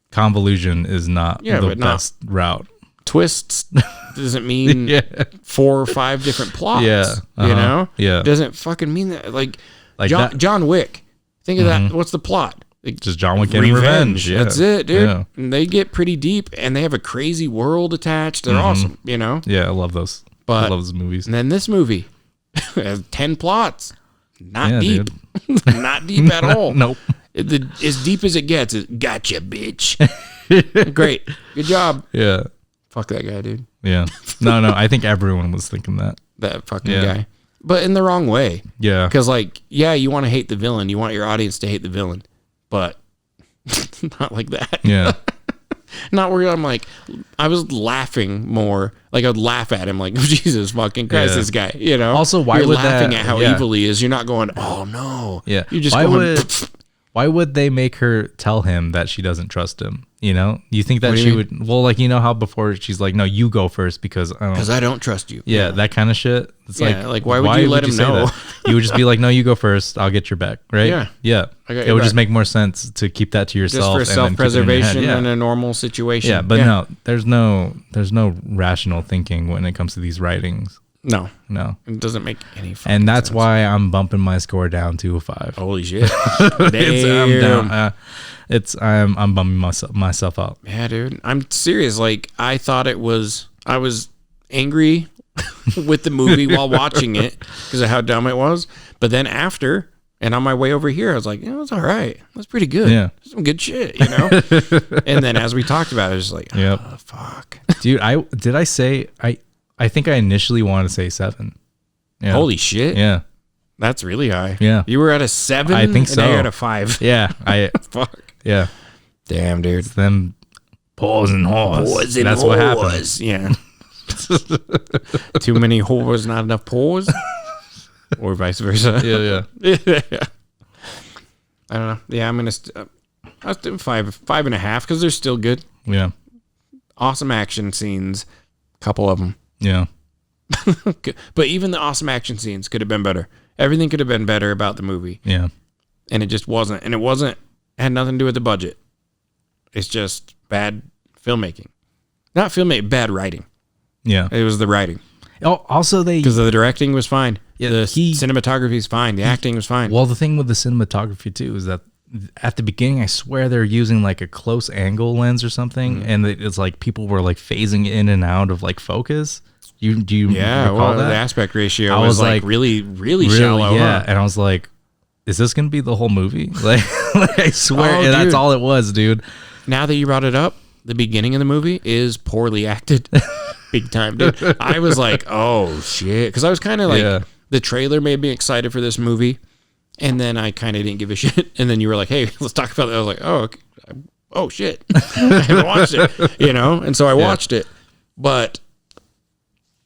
convolution is not the best route. Twists doesn't mean 4 or 5 different plots. You know? Yeah. Doesn't fucking mean that. Like John Wick. Think of that. What's the plot? Like, just John Wick getting revenge. Yeah. That's it, dude. Yeah. And they get pretty deep and they have a crazy world attached. They're awesome, you know? Yeah, I love those. I love those movies. And then this movie has 10 plots. Not deep. Not deep at all. Nope. As deep as it gets is gotcha, bitch. Great. Good job. Yeah. Fuck that guy, dude. Yeah. No, I think everyone was thinking that. That fucking guy. But in the wrong way. Yeah. Because, like, you want to hate the villain. You want your audience to hate the villain. But not like that. Yeah. Not where I'm like, I was laughing more. Like, I would laugh at him like, Jesus fucking Christ, this guy, you know? Also, why you're would laughing that, at how evil he is. You're not going, oh, no. Yeah. You're just Why would they make her tell him that she doesn't trust him? You know, you think that she would, well, like, you know how before she's like, no, you go first because I don't trust you. Yeah, that kind of shit. It's like why would you let him know? That? You would just be like, no, you go first. I'll get your back. Right. Yeah. It would just make more sense to keep that to yourself. Just for self-preservation in a normal situation. Yeah. But no, there's no rational thinking when it comes to these writings. No. It doesn't make any fucking And that's sense. why I'm bumping my score down to a 5. Holy shit. I'm down. I'm bumming myself out. Yeah, dude. I'm serious. Like, I was angry with the movie while watching it because of how dumb it was. But then after, and on my way over here, I was like, it's all right. That's pretty good. Yeah. Some good shit, you know? And then as we talked about it, I was like, fuck. Dude, I think I initially wanted to say 7. Yeah. Holy shit. Yeah. That's really high. Yeah. You were at a 7? I think so. And now you're at a 5. Yeah. Fuck. Yeah. Damn, dude. It's them paws and whores. That's what happens. Yeah. Too many whores, not enough paws? Or vice versa. Yeah. I don't know. Yeah, I'm going to... I was doing 5.5 because they're still good. Yeah. Awesome action scenes. Couple of them. Yeah. But even the awesome action scenes could have been better. Everything could have been better about the movie. Yeah. And it just wasn't. And it had nothing to do with the budget. It's just bad filmmaking. Not filmmaking, bad writing. Yeah. It was the writing. Oh, also because the directing was fine. Yeah, the cinematography is fine. The acting was fine. Well, the thing with the cinematography too is that at the beginning, I swear they're using like a close angle lens or something, and it's like people were like phasing in and out of like focus. Do you recall that? The aspect ratio was like really shallow. Yeah, and I was like, is this gonna be the whole movie? Like I swear, that's all it was, dude. Now that you brought it up, the beginning of the movie is poorly acted, big time, dude. I was like, oh shit, because I was kind of like, the trailer made me excited for this movie. And then I kind of didn't give a shit. And then you were like, hey, let's talk about that. I was like, oh shit. I haven't watched it, you know? And so I watched it. But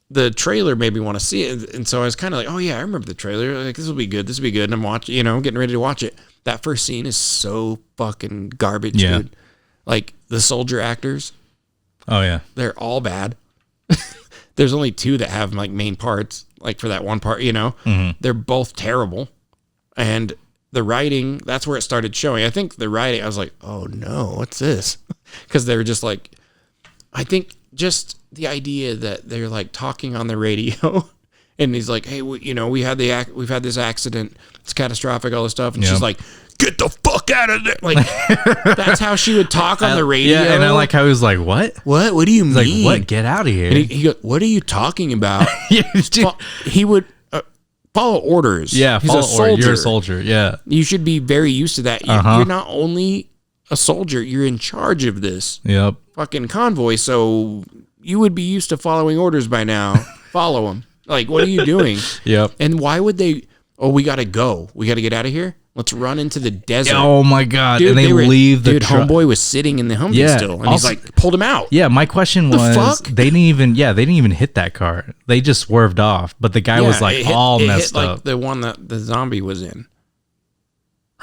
the trailer made me want to see it. And so I was kind of like, oh yeah, I remember the trailer. Like, this will be good. And I'm watching, getting ready to watch it. That first scene is so fucking garbage, dude. Like, the soldier actors. Oh, yeah. They're all bad. There's only 2 that have, like, main parts. Like, for that one part, Mm-hmm. They're both terrible. And the writing, that's where it started showing. I think the writing, I was like, oh no, what's this? Because they were just like, I think just the idea that they're like talking on the radio and he's like, hey, we've had this accident. It's catastrophic, all this stuff. And she's like, get the fuck out of there. Like, that's how she would talk on the radio. Yeah, and I like how he was like, what? What do you mean? Like, what? Get out of here. And he goes, what are you talking about? Dude. He would... follow orders. Yeah, he's a soldier. You're a soldier. Yeah, you should be very used to that. You're not only a soldier; you're in charge of this fucking convoy. So you would be used to following orders by now. Follow them. Like, what are you doing? Yep. And why would they? Oh, we gotta go. We gotta get out of here. Let's run into the desert. Oh my god! Dude, and they leave the homeboy was sitting in the Humvee still, and he's like, pulled him out. Yeah, my question was, they didn't even hit that car. They just swerved off, but the guy was like messed up. Like the one that the zombie was in,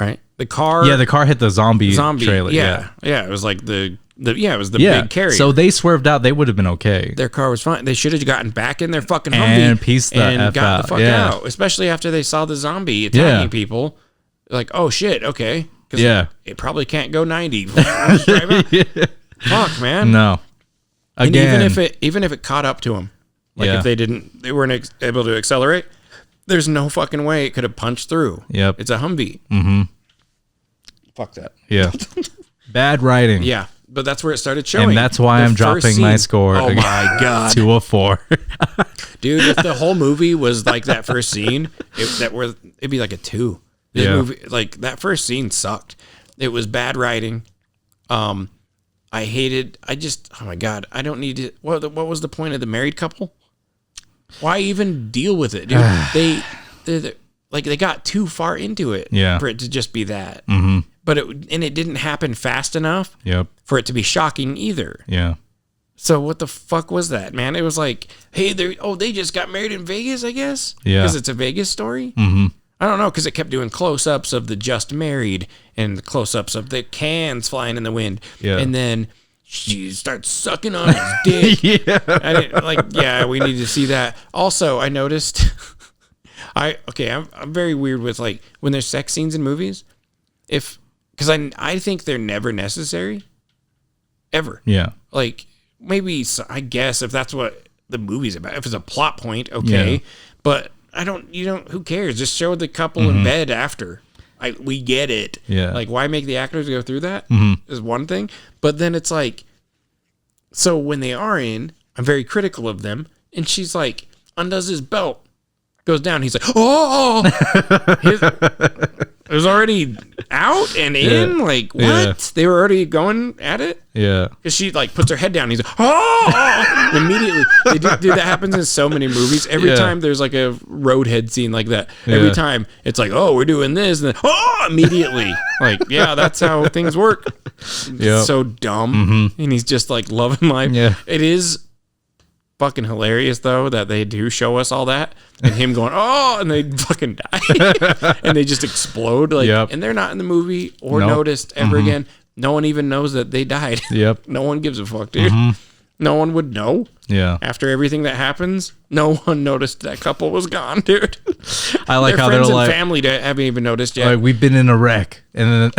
right? The car. Yeah, the car hit the zombie trailer. Yeah. It was like it was the big carrier. So they swerved out. They would have been okay. Their car was fine. They should have gotten back in their fucking Humvee and pieced the and F got out. the fuck out. Especially after they saw the zombie attacking people. Like, oh shit, okay. It probably can't go 90. Drive out. Fuck, man. No. Again, and even if it caught up to them, like if they weren't able to accelerate, there's no fucking way it could have punched through. Yep. It's a Humvee. Mm-hmm. Fuck that. Yeah. Bad writing. Yeah. But that's where it started showing. And that's why I'm dropping my score. Oh my God. To a 4. Dude, if the whole movie was like that first scene, it'd be like a 2. Movie, like that first scene sucked. It was bad writing. Oh my God, I don't need to. What was the point of the married couple? Why even deal with it, dude? they got too far into it for it to just be that. Mm-hmm. But it didn't happen fast enough for it to be shocking either. Yeah. So what the fuck was that, man? It was like, hey, they just got married in Vegas, I guess. Yeah. Because it's a Vegas story. Mm-hmm. I don't know, because it kept doing close-ups of the just married and the close-ups of the cans flying in the wind. Yeah. And then she starts sucking on his dick. Yeah. We need to see that. Also, I noticed, I'm very weird with like when there's sex scenes in movies, because I think they're never necessary, ever. Yeah. Like maybe, I guess if that's what the movie's about, if it's a plot point, okay. Yeah. But who cares? Just show the couple in bed after. We get it. Yeah. Like, why make the actors go through that is one thing. But then it's like, so when they are in, I'm very critical of them. And she's like, undoes his belt, goes down. He's like, oh, it was already out and in. Like, what? Yeah. They were already going at it? Yeah. Because she like puts her head down. And he's like, oh, immediately. Dude, that happens in so many movies. Every time there's like a roadhead scene like that. Every time it's like, oh, we're doing this. And then, immediately. Like, yeah, that's how things work. Yep. So dumb. And he's just like loving life. Yeah. It is fucking hilarious though that they do show us all that and him going and they fucking die and they just explode and they're not in the movie or noticed ever again. No one even knows that they died. No one gives a fuck, dude. No one would know. After everything that happens, no one noticed that couple was gone, dude. I like their how friends they're and like, family haven't even noticed yet. Like, we've been in a wreck, and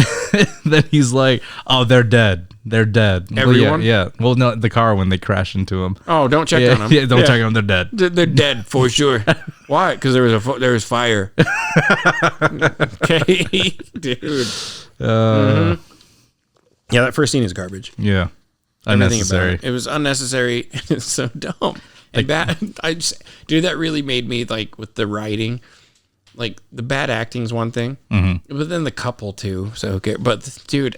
then he's like, oh, they're dead. They're dead. Everyone? Yeah. Well, no, the car when they crash into him. Oh, don't check on them. Yeah, don't check on them. They're dead. They're dead for sure. Why? Because there was fire. Okay, dude. Yeah, that first scene is garbage. Yeah. Unnecessary. It was unnecessary. It's so dumb. And bad. Dude, that really made me like with the writing. Like the bad acting's one thing, but then the couple too. So okay, but dude,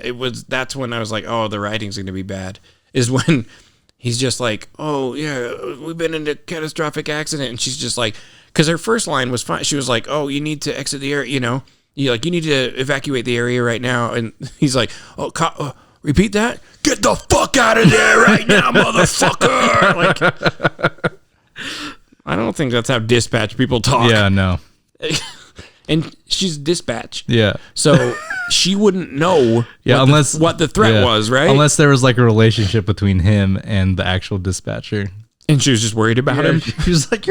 that's when I was like, oh, the writing's gonna be bad. Is when he's just like, oh yeah, we've been in a catastrophic accident, and she's just like, because her first line was fine. She was like, oh, you need to exit the area. You know, you need to evacuate the area right now. And he's like, oh, repeat that. Get the fuck out of there right now, motherfucker! Like, I don't think that's how dispatch people talk. Yeah, no. And she's dispatch. Yeah. So she wouldn't know what the threat was, right? Unless there was like a relationship between him and the actual dispatcher. And she was just worried about him. She was like,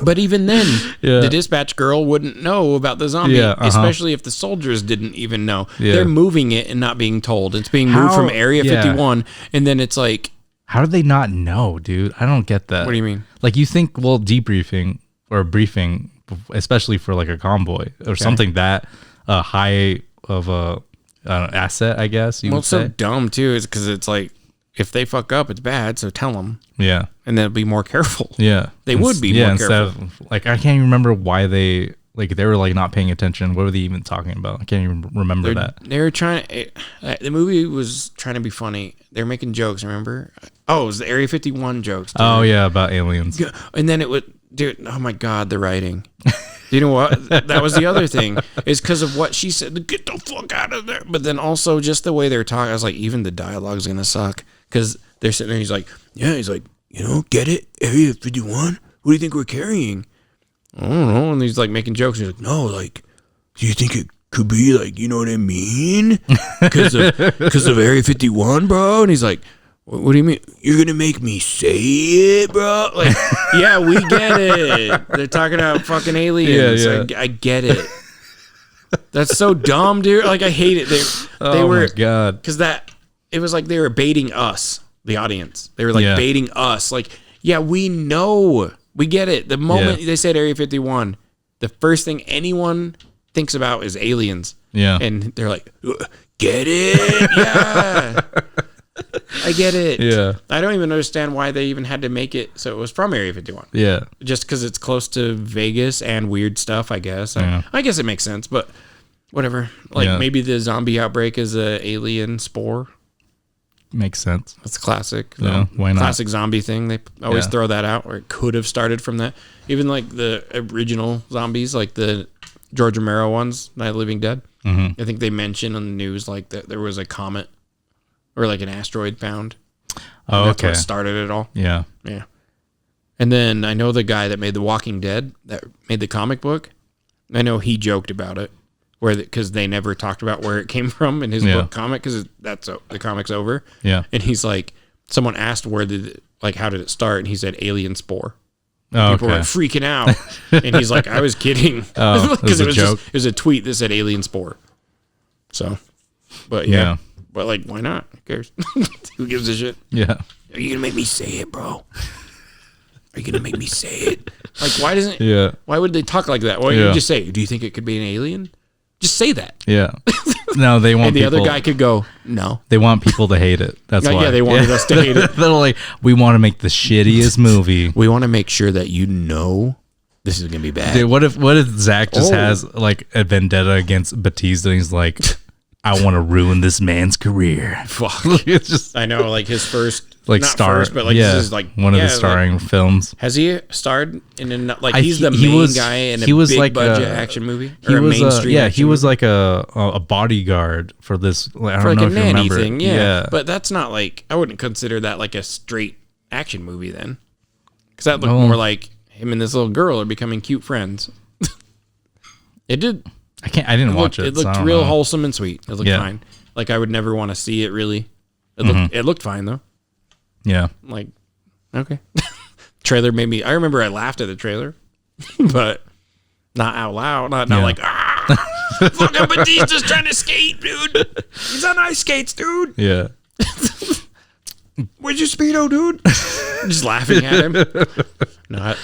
but even then, the dispatch girl wouldn't know about the zombie, especially if the soldiers didn't even know. Yeah. They're moving it and not being told. It's being moved from Area 51, and then it's like... How do they not know, dude? I don't get that. What do you mean? Like, you think, well, debriefing or briefing, especially for like a convoy or something that high of a asset, I guess you would say. So dumb, too, is because it's like, if they fuck up, it's bad, so tell them. Yeah. And then be more careful. Yeah. They would be more careful. Of, like, I can't even remember why they were like not paying attention. What were they even talking about? I can't even remember that. They were trying, the movie was trying to be funny. They were making jokes, remember? Oh, it was the Area 51 jokes. Dude. Oh, yeah, about aliens. And then it would, dude, oh my God, the writing. You know what? That was the other thing. Is because of what she said, get the fuck out of there. But then also just the way they were talking, I was like, even the dialogue's going to suck. Because they're sitting there, he's like, get it? Area 51? What do you think we're carrying? I don't know. And he's like making jokes. He's like, no, like, do you think it could be like, you know what I mean? Because of Area 51, bro? And he's like, what do you mean? You're going to make me say it, bro? Like, yeah, we get it. They're talking about fucking aliens. Yeah. I get it. That's so dumb, dude. Like, I hate it. They were, my God. Because it was like they were baiting us, the audience. They were like baiting us. Like, yeah, we know. We get it. The moment they said Area 51, the first thing anyone thinks about is aliens. Yeah. And they're like, get it? Yeah. I get it. Yeah. I don't even understand why they even had to make it so it was from Area 51. Yeah. Just because it's close to Vegas and weird stuff, I guess. Yeah. I guess it makes sense, but whatever. Like maybe the zombie outbreak is a alien spore. Makes sense. That's classic. Yeah, why not? Classic zombie thing. They always throw that out, or it could have started from that. Even like the original zombies, like the George Romero ones, Night of the Living Dead. Mm-hmm. I think they mentioned on the news like that there was a comet or like an asteroid found. Oh, that's what started it all. Yeah. Yeah. And then I know the guy that made The Walking Dead, that made the comic book, I know he joked about it, because they never talked about where it came from in his book comic, because the comic's over. Yeah. And he's like, someone asked how did it start, and he said alien spore. Oh, People were freaking out, and he's like, I was kidding. Because it was a tweet that said alien spore. So, but yeah. But like, why not? Who cares? Who gives a shit? Yeah. Are you gonna make me say it, bro? Are you gonna make me say it? Like, why would they talk like that? Why don't you just say, do you think it could be an alien? Just say that. Yeah. No, they want and the other guy could go, no. They want people to hate it. That's why. Yeah, they wanted us to hate it. They're like, we want to make the shittiest movie. We want to make sure that this is gonna be bad. Dude, what if Zach just has like a vendetta against Batista and he's like, I want to ruin this man's career. Fuck. It's just, I know, like his first like not star, first, but like this is like one of the starring films. Has he starred in he's the main guy in a big budget action movie? Or a mainstream action he was like a bodyguard for this. I don't know if you remember. Thing, yeah. But that's not like, I wouldn't consider that like a straight action movie then, because that looked more like him and this little girl are becoming cute friends. It did. I didn't watch it. It looked real wholesome and sweet. It looked fine. Like, I would never want to see it really. It looked fine though. Yeah. Like, okay. Trailer made me. I remember I laughed at the trailer, but not out loud. Not like, fucking Batista's trying to skate, dude. He's on ice skates, dude. Yeah. Where's your Speedo, dude? Just laughing at him. No,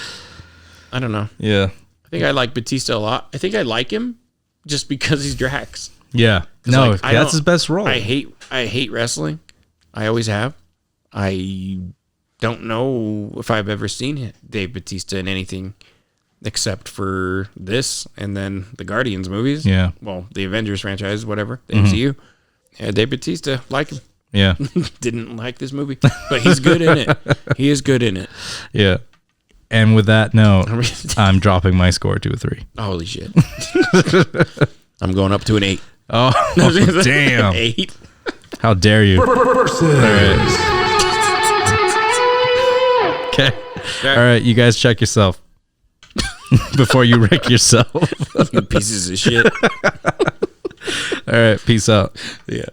I don't know. Yeah. I think I like Batista a lot. I think I like him just because he's Drax. Yeah. No, like, that's his best role. I hate wrestling. I always have. I don't know if I've ever seen Dave Batista in anything except for this and then the Guardians movies. Yeah. Well, the Avengers franchise, whatever, the MCU. Yeah, Dave Batista, like him. Yeah. Didn't like this movie, but he's good in it. He is good in it. Yeah. And with that note, I'm dropping my score to a 3. Holy shit. I'm going up to an 8. Oh, damn. 8. How dare you? All right. Okay. All right, you guys check yourself before you wreck yourself. You pieces of shit. All right, peace out. Yeah.